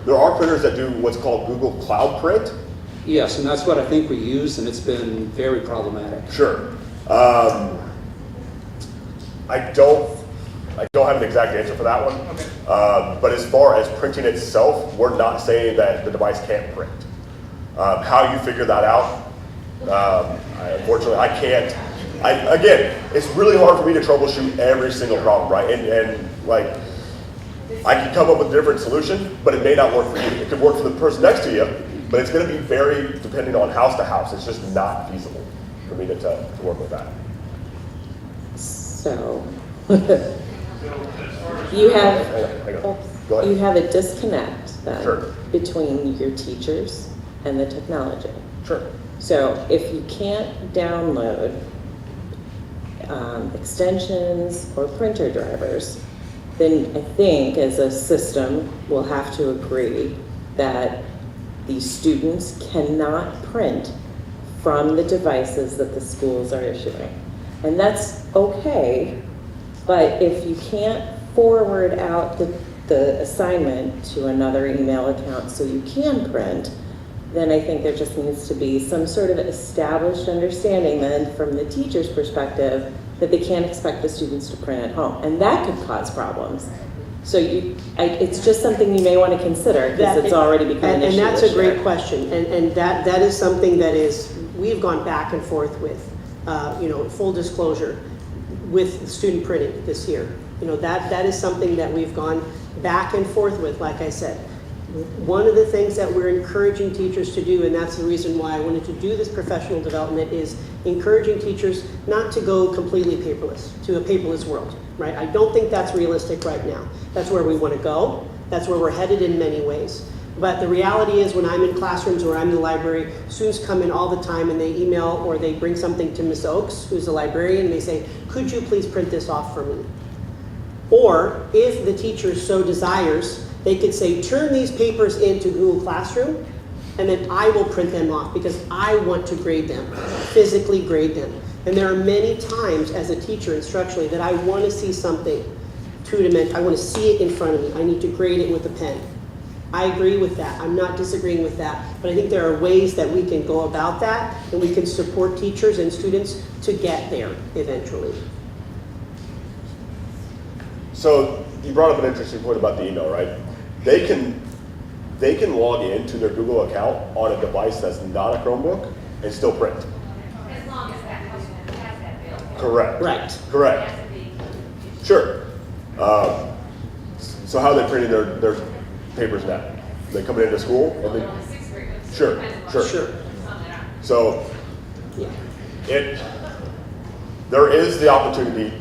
there are printers that do what's called Google Cloud Print. Yes, and that's what I think we use, and it's been very problematic. Sure. I don't have an exact answer for that one. But as far as printing itself, we're not saying that the device can't print. How you figure that out, unfortunately, I can't. Again, it's really hard for me to troubleshoot every single problem, right? And like, I can come up with a different solution, but it may not work for you. It could work for the person next to you, but it's going to be very depending on house to house. It's just not feasible for me to work with that. So, you have, Go ahead. you have a disconnect then Sure. between your teachers and the technology. Sure. So if you can't download extensions or printer drivers, then I think as a system, we'll have to agree that these students cannot print from the devices that the schools are issuing. And that's okay, but if you can't forward out the assignment to another email account so you can print, then I think there just needs to be some sort of established understanding then from the teacher's perspective that they can't expect the students to print at home. And that could cause problems. So it's just something you may want to consider because it's already become an issue. And that's this a great year. question. And that is something that we've gone back and forth with, full disclosure, with student printing this year. That is something that we've gone back and forth with, like I said. One of the things that we're encouraging teachers to do, and that's the reason why I wanted to do this professional development, is encouraging teachers not to go completely paperless, to a paperless world, right? I don't think that's realistic right now. That's where we want to go. That's where we're headed in many ways. But the reality is when I'm in classrooms or I'm in the library, students come in all the time and they email or they bring something to Ms. Oakes, who's a librarian, and they say, could you please print this off for me? Or if the teacher so desires, they could say, turn these papers into Google Classroom, and then I will print them off because I want to grade them, physically grade them. And there are many times as a teacher instructionally that I want to see something two-dimensional. I want to see it in front of me. I need to grade it with a pen. I agree with that. I'm not disagreeing with that. But I think there are ways that we can go about that and we can support teachers and students to get there eventually. So you brought up an interesting point about the email, right? They can log into their Google account on a device that's not a Chromebook and still print. As long as that has that bill. Correct. Right. Correct. It has to be. Sure. So how are they printing their papers now? They come into school and they. On the sixth grade. Sure. Sure. So Yeah. there is the opportunity.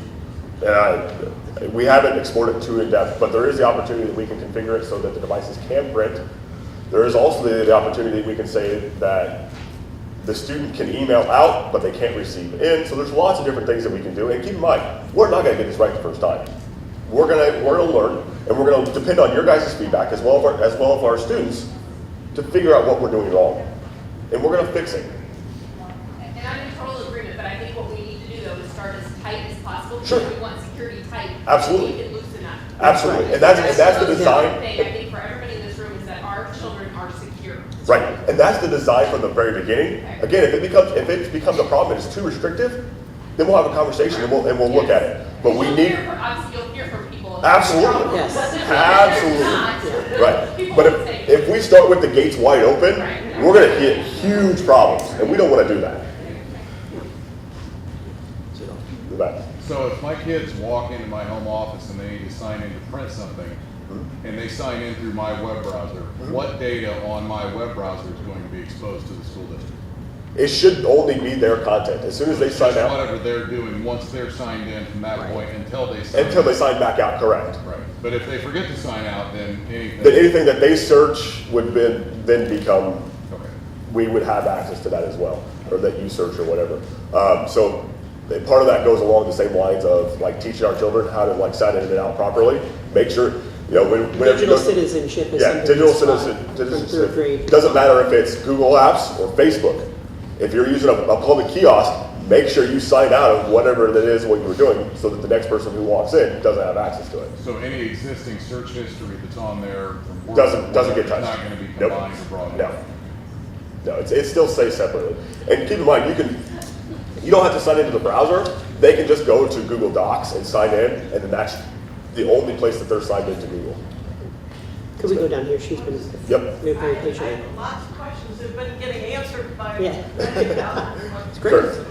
We haven't explored it too in depth, but there is the opportunity that we can configure it so that the devices can print. There is also the opportunity we can say that the student can email out, but they can't receive in. So there's lots of different things that we can do. And keep in mind, we're not going to get this right the first time. We're gonna learn, and we're gonna depend on your guys' feedback as well as our students to figure out what we're doing wrong, and we're gonna fix it. And I'm in total agreement, but I think what we need to do though is start as tight as possible. Sure. Because we want security tight. Absolutely. We can loosen up. Absolutely, and that's the most design. important thing, I think, for everybody in this room is that our children are secure. Right, and that's the design from the very beginning. Again, if it becomes a problem and it's too restrictive, then we'll have a conversation and we'll look at it. But we need. Obviously, you'll hear from people. Absolutely. Yes. Absolutely. Right. People But won't say- if we start with the gates wide open, Right. we're going to hit huge problems, and we don't want to do that. Do that. So if my kids walk into my home office and they need to sign in to print something, and they sign in through my web browser, what data on my web browser is going to be exposed to the school district? It should only be their content. As soon as they sign Just out, whatever they're doing once they're signed in from that point until they sign back out, correct. Right. But if they forget to sign out, then anything. Then anything that they search would then become, Okay. we would have access to that as well, or that you search or whatever. So part of that goes along the same lines of like teaching our children how to like sign in and out properly. Make sure, whenever Digital citazenship is something digital that's taught from third citizenship. grade. Doesn't matter if it's Google Apps or Facebook. If you're using a public kiosk, make sure you sign out of whatever that is what you were doing so that the next person who walks in doesn't have access to it. So any existing search history that's on there from work Doesn't get is touched. not gonna be Nope. combined or brought in? No. No, it still stays separately. And keep in mind, you don't have to sign into the browser. They can just go to Google Docs and sign in, and then that's the only place that they're signed into Google. Could we go down here? She's been Yep. very patient. Lots of questions have been getting answered by. Yeah. It's great. Sure.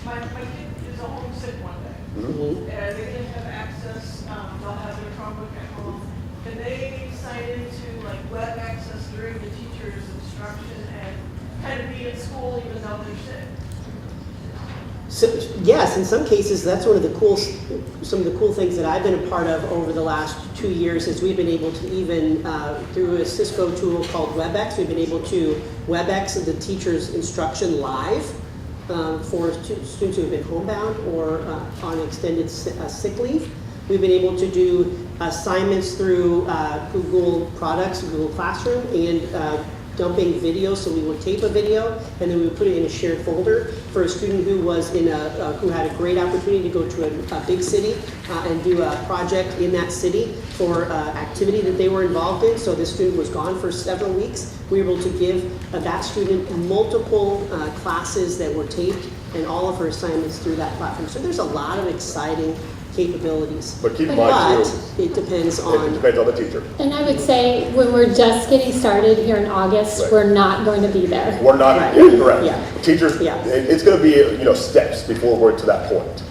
My kid is homesick one day. Mhm. And they didn't have access, they'll have their Chromebook at home. Can they sign into like web access during the teacher's instruction and kind of be in school even though they're sick? So, yes, in some cases, that's some of the cool things that I've been a part of over the last 2 years is we've been able to even, through a Cisco tool called WebEx, we've been able to WebEx the teacher's instruction live for students who have been homebound or on extended sick leave. We've been able to do assignments through Google products, Google Classroom, and dumping video. So we would tape a video and then we would put it in a shared folder for a student who was who had a great opportunity to go to a big city and do a project in that city for activity that they were involved in. So this student was gone for several weeks. We were able to give that student multiple classes that were taped and all of her assignments through that platform. So there's a lot of exciting capabilities. But keep in mind too, it depends it on depends on the teacher. And I would say when we're just getting started here in August, Right. we're not going to be there. We're not, Right. yeah, correct. Yeah. Teachers, Yeah. it's going to be steps before we're to that point. And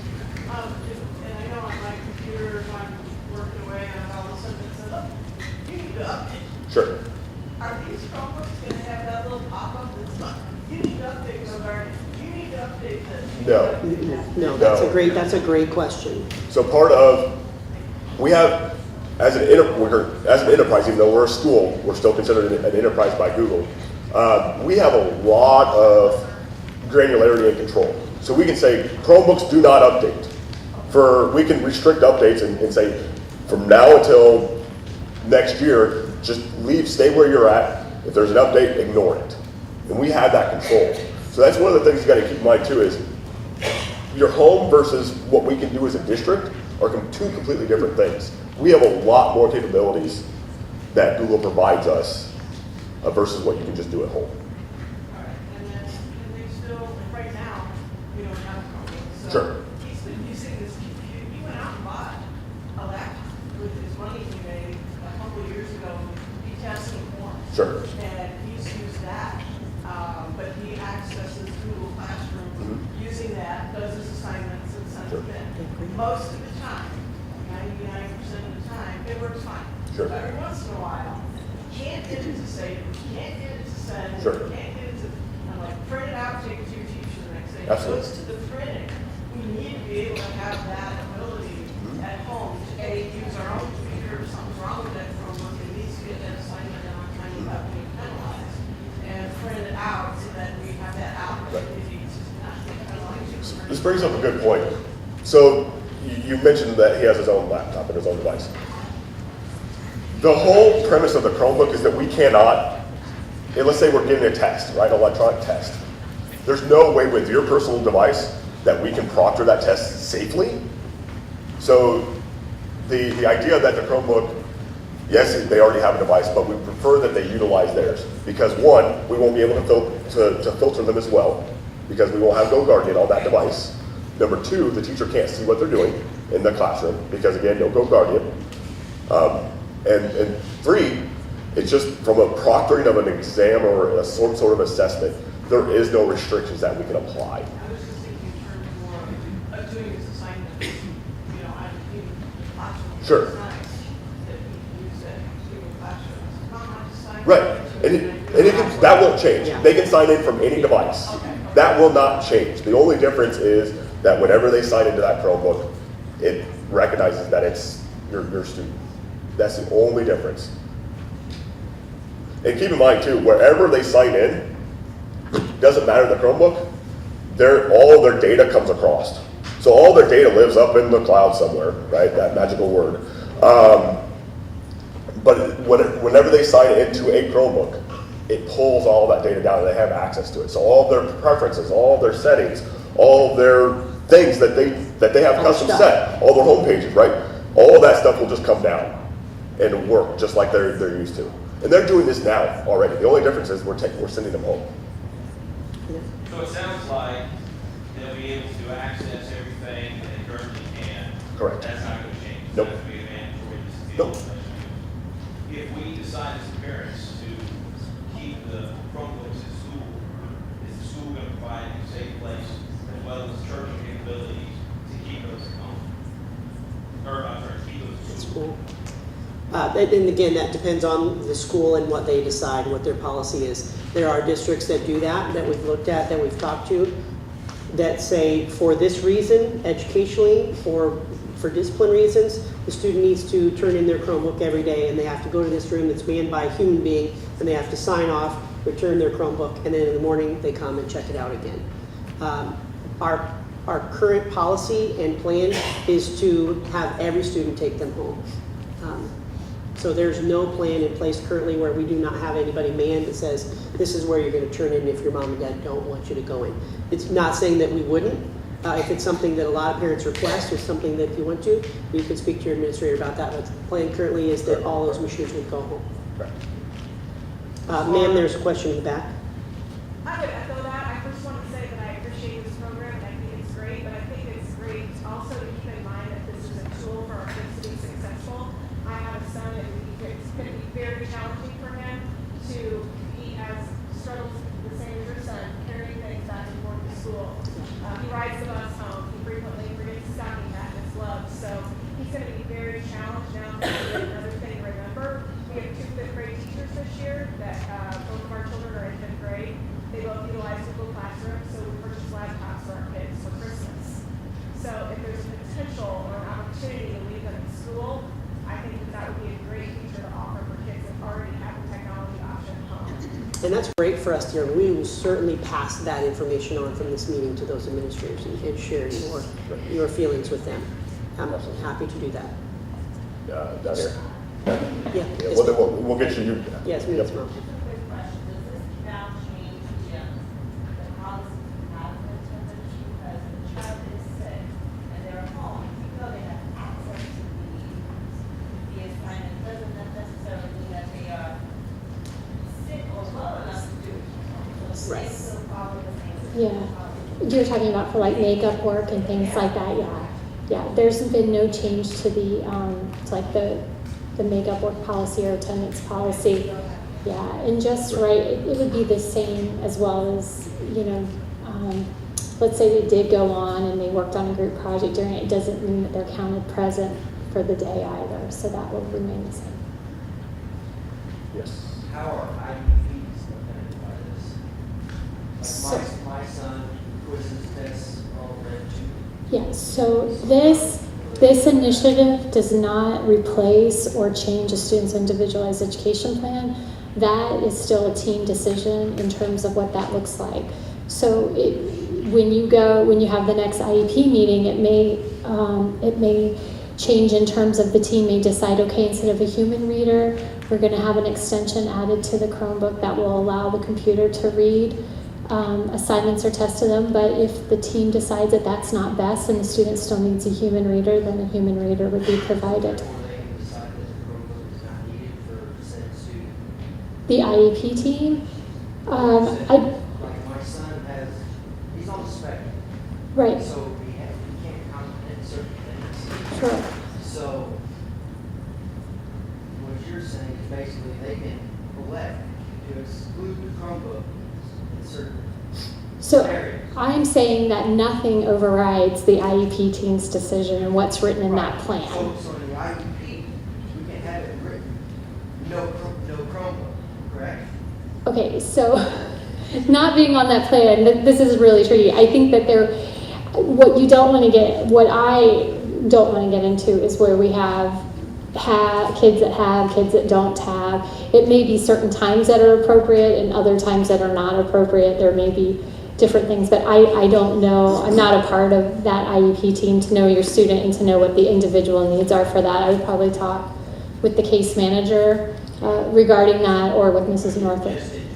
I know on my computer, if I'm working away and all of a sudden it says, oh, you need to update. Sure. Are these Chromebooks gonna have that little pop-up that's like, you need to update GoGuardian, you need to update this? No. no, that's a great question. So part of, we have, as an enterprise, even though we're a school, we're still considered an enterprise by Google. We have a lot of granularity and control. So we can say Chromebooks do not update. We can restrict updates and say from now until next year, just stay where you're at. If there's an update, ignore it. And we have that control. So that's one of the things you got to keep in mind too is your home versus what we can do as a district are two completely different things. We have a lot more capabilities that Google provides us versus what you can just do at home. All right, and then, can they still, like right now, we don't have Chromebooks, so. Sure. He's been using this computer, he went out and bought a laptop with his money he made a couple of years ago, he tested forms. Sure. And he's used that, but he accesses Google Classroom using that, does his assignments and sends them in. Most of the time, 99% of the time, it works fine. Sure. But every once in a while, can't get it to save, can't get it to send, Sure. can't get it to, I'm like, print it out, take it to your teacher the next day. Absolutely. It goes to the printing. We need to be able to have that ability at home to use our own computer, if something's wrong with that Chromebook, it needs to get that assignment done on time without being penalized. And print it out so that we have that opportunity to not get penalized. This brings up a good point. So you mentioned that he has his own laptop and his own device. The whole premise of the Chromebook is that we cannot, let's say we're getting a test, right, an electronic test. There's no way with your personal device that we can proctor that test safely. So the idea that the Chromebook, yes, they already have a device, but we prefer that they utilize theirs. Because one, we won't be able to filter them as well, because we won't have GoGuardian on that device. Number two, the teacher can't see what they're doing in the classroom, because again, no GoGuardian. And three, it's just from a proctoring of an exam or a sort of assessment, there is no restrictions that we can apply. I was just thinking in terms more of doing his assignments, you know, I'm in the classroom. Sure. It's nice that he can use that Google Classroom. It's not much assignment. Right, that won't change. They can sign in from any device. That will not change. The only difference is that whenever they sign into that Chromebook, it recognizes that it's your student. That's the only difference. And keep in mind too, wherever they sign in, doesn't matter the Chromebook, all of their data comes across. So all their data lives up in the cloud somewhere, right? That magical word. But whenever they sign into a Chromebook, it pulls all that data down and they have access to it. So all of their preferences, all of their settings, all of their things that they have custom set, all their home pages, right? All of that stuff will just come down and work just like they're used to. And they're doing this now already. The only difference is we're sending them home. So it sounds like they'll be able to access everything that they currently can. Correct. That's not going to change. Nope. It's going to be a mandatory Nope. If we decide as parents to keep the Chromebooks at school, is the school going to provide a safe place as well as church capabilities to keep those at home? Or, I'm sorry, keep those at school? And again, that depends on the school and what they decide, what their policy is. There are districts that do that we've looked at, that we've talked to, that say for this reason, educationally, or for discipline reasons, the student needs to turn in their Chromebook every day, and they have to go to this room that's manned by a human being, and they have to sign off, return their Chromebook, and then in the morning they come and check it out again. Our current policy and plan is to have every student take them home. So there's no plan in place currently where we do not have anybody manned that says, this is where you're going to turn in if your mom and dad don't want you to go in. It's not saying that we wouldn't. If it's something that a lot of parents request or something that you want to, you can speak to your administrator about that. But the plan currently is that all those machines would go home. Ma'am, there's a question in the back. I would echo that. I first want to say that I appreciate this program and I think it's great, but I think it's great also to keep in mind that this is a tool for our kids to be successful. I have a son and it's going to be very challenging for him to be as struggles the same as your son, carrying things back and forth to school. He rides the bus home. He frequently forgets his stocking hat and his gloves. So he's going to be very challenged now. Another thing to remember, we have 2 fifth grade teachers this year that both of our children are in 5th grade. They both utilize Google Classroom, so we purchased laptops for our kids for Christmas. So if there's a potential or an opportunity to leave them in school, I think that would be a great feature to offer for kids that already have the technology option at home. And that's great for us to hear. We will certainly pass that information on from this meeting to those administrators and share your feelings with them. I'm happy to do that. Down here. Yeah. Well, then we'll get you. Yes, Ms. Mom. Yeah, you're talking about for like makeup work and things like that, yeah. There's been no change to the, to like the makeup work policy or attendance policy. Yeah, and just right, it would be the same as well as, let's say they did go on and they worked on a group project during it, doesn't mean that they're counted present for the day either, so that will remain the same. Yes. How are IEPs affected by this? Like my son quizzes, tests, all of that too. Yeah, so this initiative does not replace or change a student's individualized education plan. That is still a team decision in terms of what that looks like. So when you have the next IEP meeting, it may change in terms of the team may decide, okay, instead of a human reader, we're going to have an extension added to the Chromebook that will allow the computer to read assignments or tests to them. But if the team decides that that's not best and the student still needs a human reader, then a human reader would be provided. The IEP team? Like my son he's on the spectrum. Right. So he can't comprehend certain things. Sure. So what you're saying is basically they can elect to exclude the Chromebook in certain areas. I'm saying that nothing overrides the IEP team's decision and what's written in that plan. So in the IEP, we can have it written, no Chromebook, correct? Okay, so not being on that plan, this is really tricky. I think that what I don't want to get into is where we have kids that have, kids that don't have. It may be certain times that are appropriate and other times that are not appropriate. There may be different things, but I don't know. I'm not a part of that IEP team to know your student and to know what the individual needs are for that. I would probably talk with the case manager regarding that or with Mrs. Northup. Just in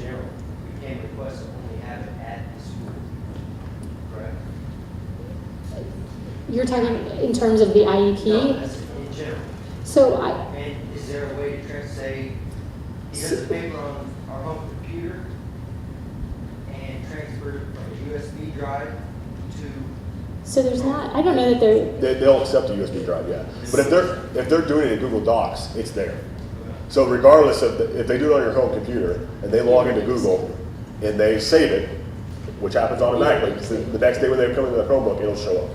You're talking in terms of the IEP? No, that's in general. So And is there a way to say, because the paper on our home computer and transfer it from a USB drive to, so there's not, I don't know that there, They'll accept a USB drive, yeah. But if they're doing it in Google Docs, it's there. So regardless of if they do it on your home computer and they log into Google and they save it, which happens automatically, the next day when they come into the Chromebook, it'll show up.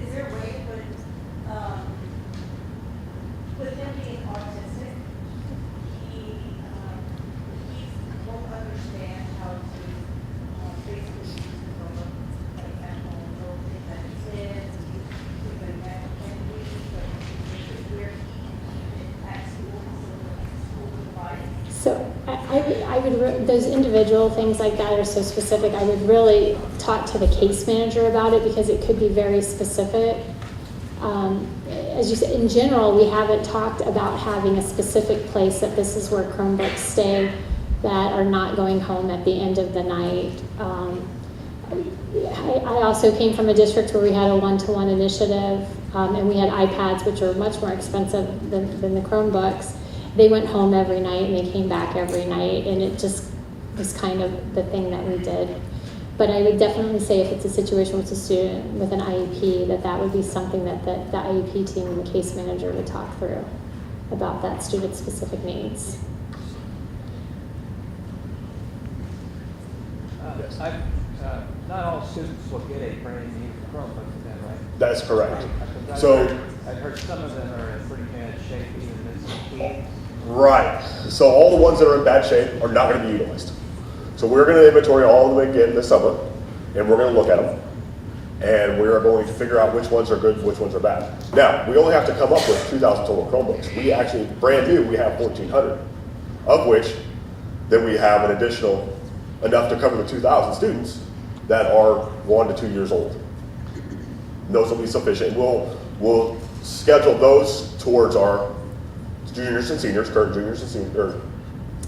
Is there a way to put, with him being autistic, he won't understand how to basically use his own, like, at home, little things that he says, he's like that, and we, but where he can keep it at school, so the school device. so I would, those individual things like that are so specific. I would really talk to the case manager about it because it could be very specific. As you said, in general, we haven't talked about having a specific place that this is where Chromebooks stay that are not going home at the end of the night. I also came from a district where we had a one-to-one initiative, and we had iPads, which are much more expensive than the Chromebooks. They went home every night and they came back every night, and it just was kind of the thing that we did. But I would definitely say if it's a situation with a student with an IEP, that would be something that the IEP team and the case manager would talk through about that student's specific needs. Not all students will get a brand new Chromebook, is that right? That's correct. Right. So, I've heard some of them are in pretty bad shape, even missing keys. right. So all the ones that are in bad shape are not going to be utilized. So we're going to inventory all of them again this summer, and we're going to look at them, and we are going to figure out which ones are good, which ones are bad. Now, we only have to come up with 2,000 total Chromebooks. We actually, brand new, we have 1,400, of which then we have an additional enough to cover the 2,000 students that are 1 to 2 years old. And those will be sufficient. We'll schedule those towards our juniors and seniors, current juniors and seniors, or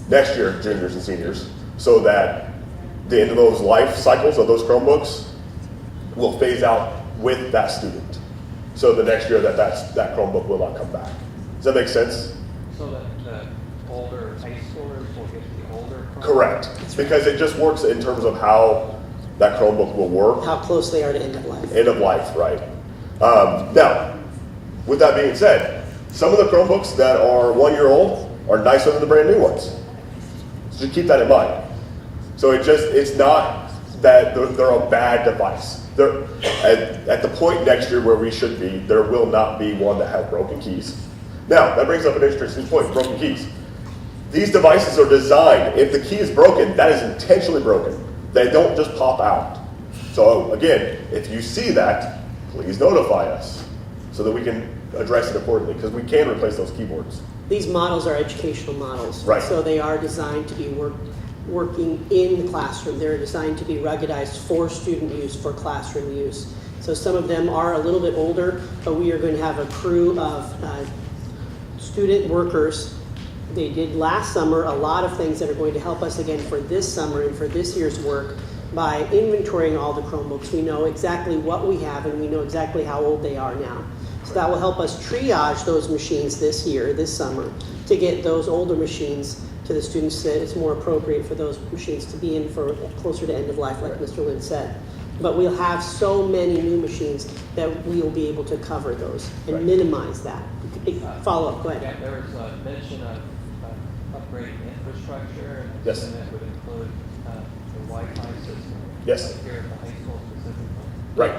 next year juniors and seniors, so that the end of those life cycles of those Chromebooks will phase out with that student. So the next year that Chromebook will not come back. Does that make sense? So that the older high schoolers will get the older Chromebook? Correct. Because it just works in terms of how that Chromebook will work. How close they are to end of life. End of life, right. Now, with that being said, some of the Chromebooks that are 1 year old are nicer than the brand new ones. So keep that in mind. So it's not that they're a bad device. They're, at the point next year where we should be, there will not be one that has broken keys. Now, that brings up an interesting point, broken keys. These devices are designed, if the key is broken, that is intentionally broken. They don't just pop out. So again, if you see that, please notify us so that we can address it accordingly, because we can replace those keyboards. These models are educational models. Right. So they are designed to be working in the classroom. They're designed to be ruggedized for student use, for classroom use. So some of them are a little bit older, but we are going to have a crew of student workers. They did last summer a lot of things that are going to help us again for this summer and for this year's work by inventorying all the Chromebooks. We know exactly what we have and we know exactly how old they are now. So that will help us triage those machines this year, this summer, to get those older machines to the students that it's more appropriate for those machines to be in for closer to end of life, like Mr. Lynn said. But we'll have so many new machines that we will be able to cover those and minimize that. Follow up, go ahead. Yeah, there was a mention of upgrading infrastructure, and Yes. that would include the Wi-Fi system. Yes. Here at the high school specifically. Right.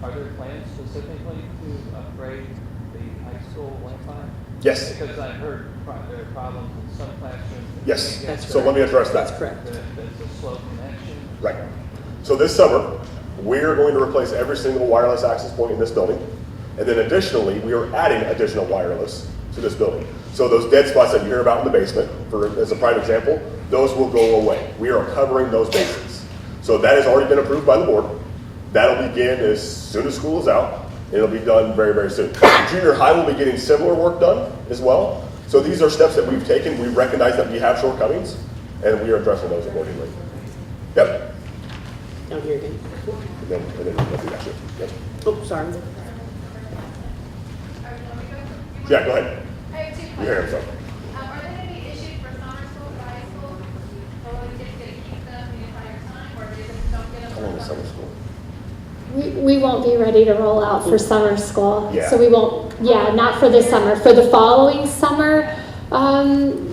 Are there plans specifically to upgrade the high school Wi-Fi? Yes. Because I've heard there are problems in some classrooms. Yes. That's So let me address that. That's correct. There's a slow connection. Right. So this summer, we're going to replace every single wireless access point in this building. And then additionally, we are adding additional wireless to this building. So those dead spots that you hear about in the basement, as a prime example, those will go away. We are covering those bases. So that has already been approved by the board. That'll begin as soon as school is out. It'll be done very, very soon. Junior high will be getting similar work done as well. So these are steps that we've taken. We recognize that we have shortcomings, and we are addressing those accordingly. Yep. Down here again. And then we'll do that shit. Yep. Oh, sorry. Yeah, go ahead. I have two You hear him, questions. so. Are there going to be issues for summer school, for high school? Or the kids going to keep them the entire time, or they just don't get them? How long is summer school? We won't be ready to roll out for summer school. Yeah. So we won't, not for this summer. For the following summer,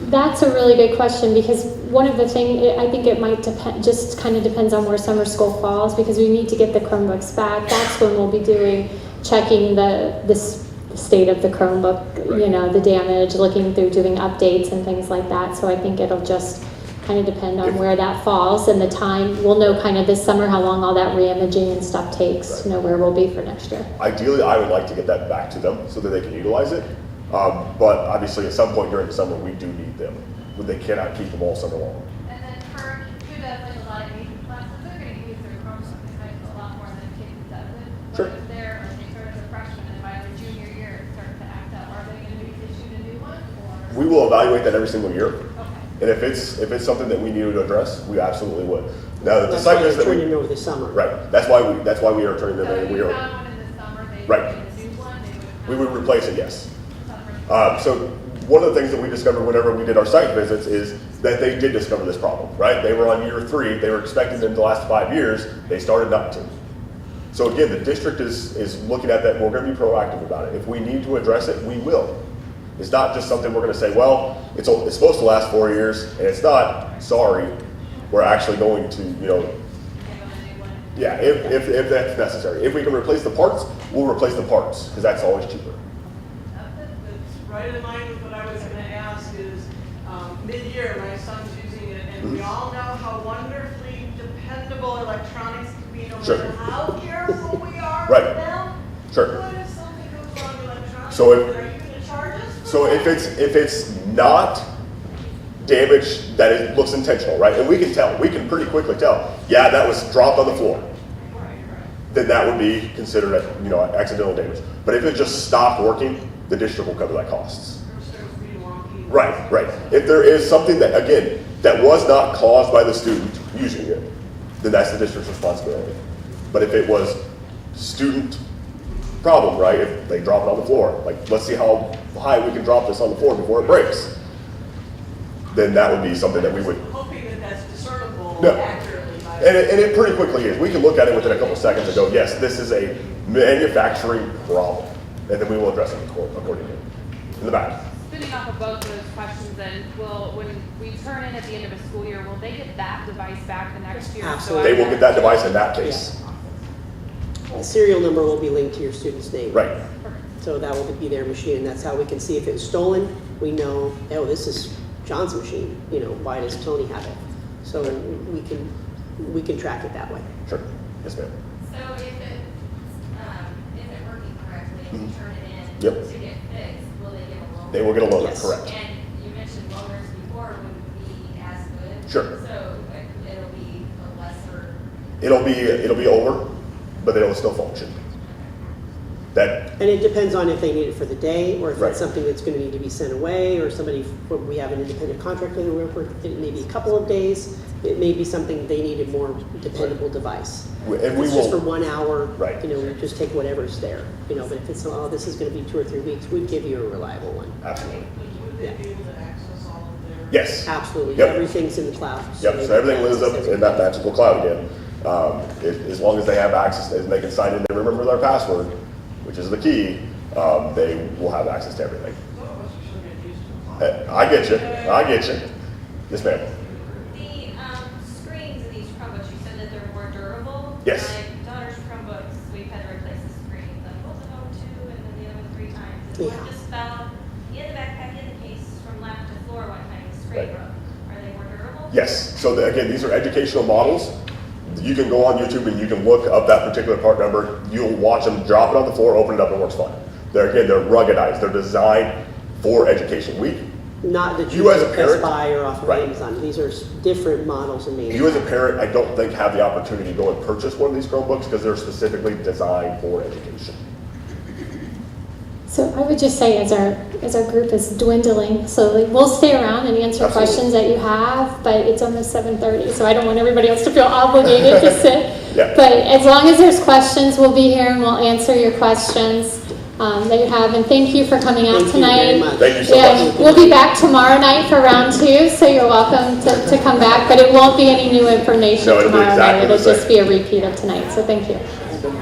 that's a really good question because one of the things, I think it might depend, just kind of depends on where summer school falls because we need to get the Chromebooks back. That's when we'll be checking the state of the Chromebook, the damage, looking through, doing updates and things like that. So I think it'll just kind of depend on where that falls and the time. We'll know kind of this summer how long all that re-imaging and stuff takes to know where we'll be for next year. Ideally, I would like to get that back to them so that they can utilize it. But obviously, at some point during the summer, we do need them. They cannot keep them all summer long. And then for who does like a lot of music classes, they're going to use their Chromebook in high school a lot more than a kid who doesn't. Sure. What if they're, like, they start as a freshman and by their junior year start to act up? Are they going to be issued a new one? Or? We will evaluate that every single year. Okay. And if it's something that we needed to address, we absolutely would. Now, the That's why disciples they're that we turning them over this summer. right, that's why we are turning them So in. if We you are found one in the summer, they right. would get a new one, they would We would replace it, yes. So one of the things that we discovered whenever we did our site visits is that they did discover this problem, right? They were on year 3, they were expecting them to last 5 years, they started not to. So again, the district is looking at that, and we're going to be proactive about it. If we need to address it, we will. It's not just something we're going to say, well, it's supposed to last 4 years, and it's not, sorry. We're actually going to, yeah, if that's necessary. If we can replace the parts, we'll replace the parts, because that's always cheaper. That's right in line with what I was gonna ask is, mid-year, my son's using it, and we all know how wonderfully dependable electronics can be, no Sure. matter how careful we are Right. with them. Sure. What if something goes wrong with electronics? So Are you gonna charge us? So if it's not damage that it looks intentional, right? And we can tell, we can pretty quickly tell, yeah, that was dropped on the floor. Then that would be considered, accidental damage. But if it just stopped working, the district will cover that costs. Right. If there is something that, again, that was not caused by the student using it, then that's the district's responsibility. But if it was student problem, right? If they drop it on the floor, like let's see how high we can drop this on the floor before it breaks, then that would be something that we would. Hoping that that's discernible No. accurately by. And it pretty quickly is. We can look at it within a couple seconds and go, yes, this is a manufacturing problem. And then we will address it accordingly. In the back. Spinning off of both of those questions, then, when we turn in at the end of a school year, will they get that device back the next year? Absolutely. They will get that device in that case. The serial number will be linked to your student's name. Right. So that will be their machine, and that's how we can see if it was stolen. We know, oh, this is John's machine. Why does Tony have it? So we can track it that way. Sure. Yes, ma'am. So if it's working correctly, and you turn it in Yep. to get fixed, will they get a loaner? They will get a loaner, Yes. correct. And you mentioned loaners before wouldn't be as good. Sure. So it'll be a lesser. It'll be over, but it'll still function. That And it depends on if they need it for the day, or if Right. it's something that's going to need to be sent away, or we have an independent contractor that we work with, it may be a couple of days. It may be something they need a more dependable device. And If we it's just for will. 1 hour, Right. we just take whatever's there. But if it's, this is going to be 2 or 3 weeks, we'd give you a reliable one. Absolutely. Would they be able to access all of their? Yes. Absolutely. Yep. Everything's in the cloud. Yep. they So everything can lives up access in that magical cloud again. As long as they have access and they can sign in and remember their password, which is the key, they will have access to everything. I get you. Yes, ma'am. The screens in these Chromebooks, you said that they're more durable. Yes. My daughter's Chromebooks, we've had to replace the screens on both of them 2 and then the other one 3 times. And Yeah. one just fell in the backpack in the case from lap to floor one time, the screen Right. broke. Are they more durable? Yes. So again, these are educational models. You can go on YouTube and you can look up that particular part number. You'll watch them drop it on the floor, open it up, and it works fine. They're ruggedized. They're designed for education. Not that You you as a Best parent- Buy or off of Right. Amazon. These are different models and You as a manufacturers. parent, I don't think have the opportunity to go and purchase one of these Chromebooks because they're specifically designed for education. So I would just say as our group is dwindling slowly, we'll stay around and answer Absolutely. questions that you have, but it's almost 7:30, so I don't want everybody else to feel obligated to sit. Yeah. But as long as there's questions, we'll be here and we'll answer your questions that you have. And thank you for coming out Thank you tonight. very much. Thank you so Yeah, much. we'll be back tomorrow night for round 2, so you're welcome to come back. But it won't be any new information No, it'll be tomorrow exactly night. the It'll just same. be a repeat of tonight. So thank you.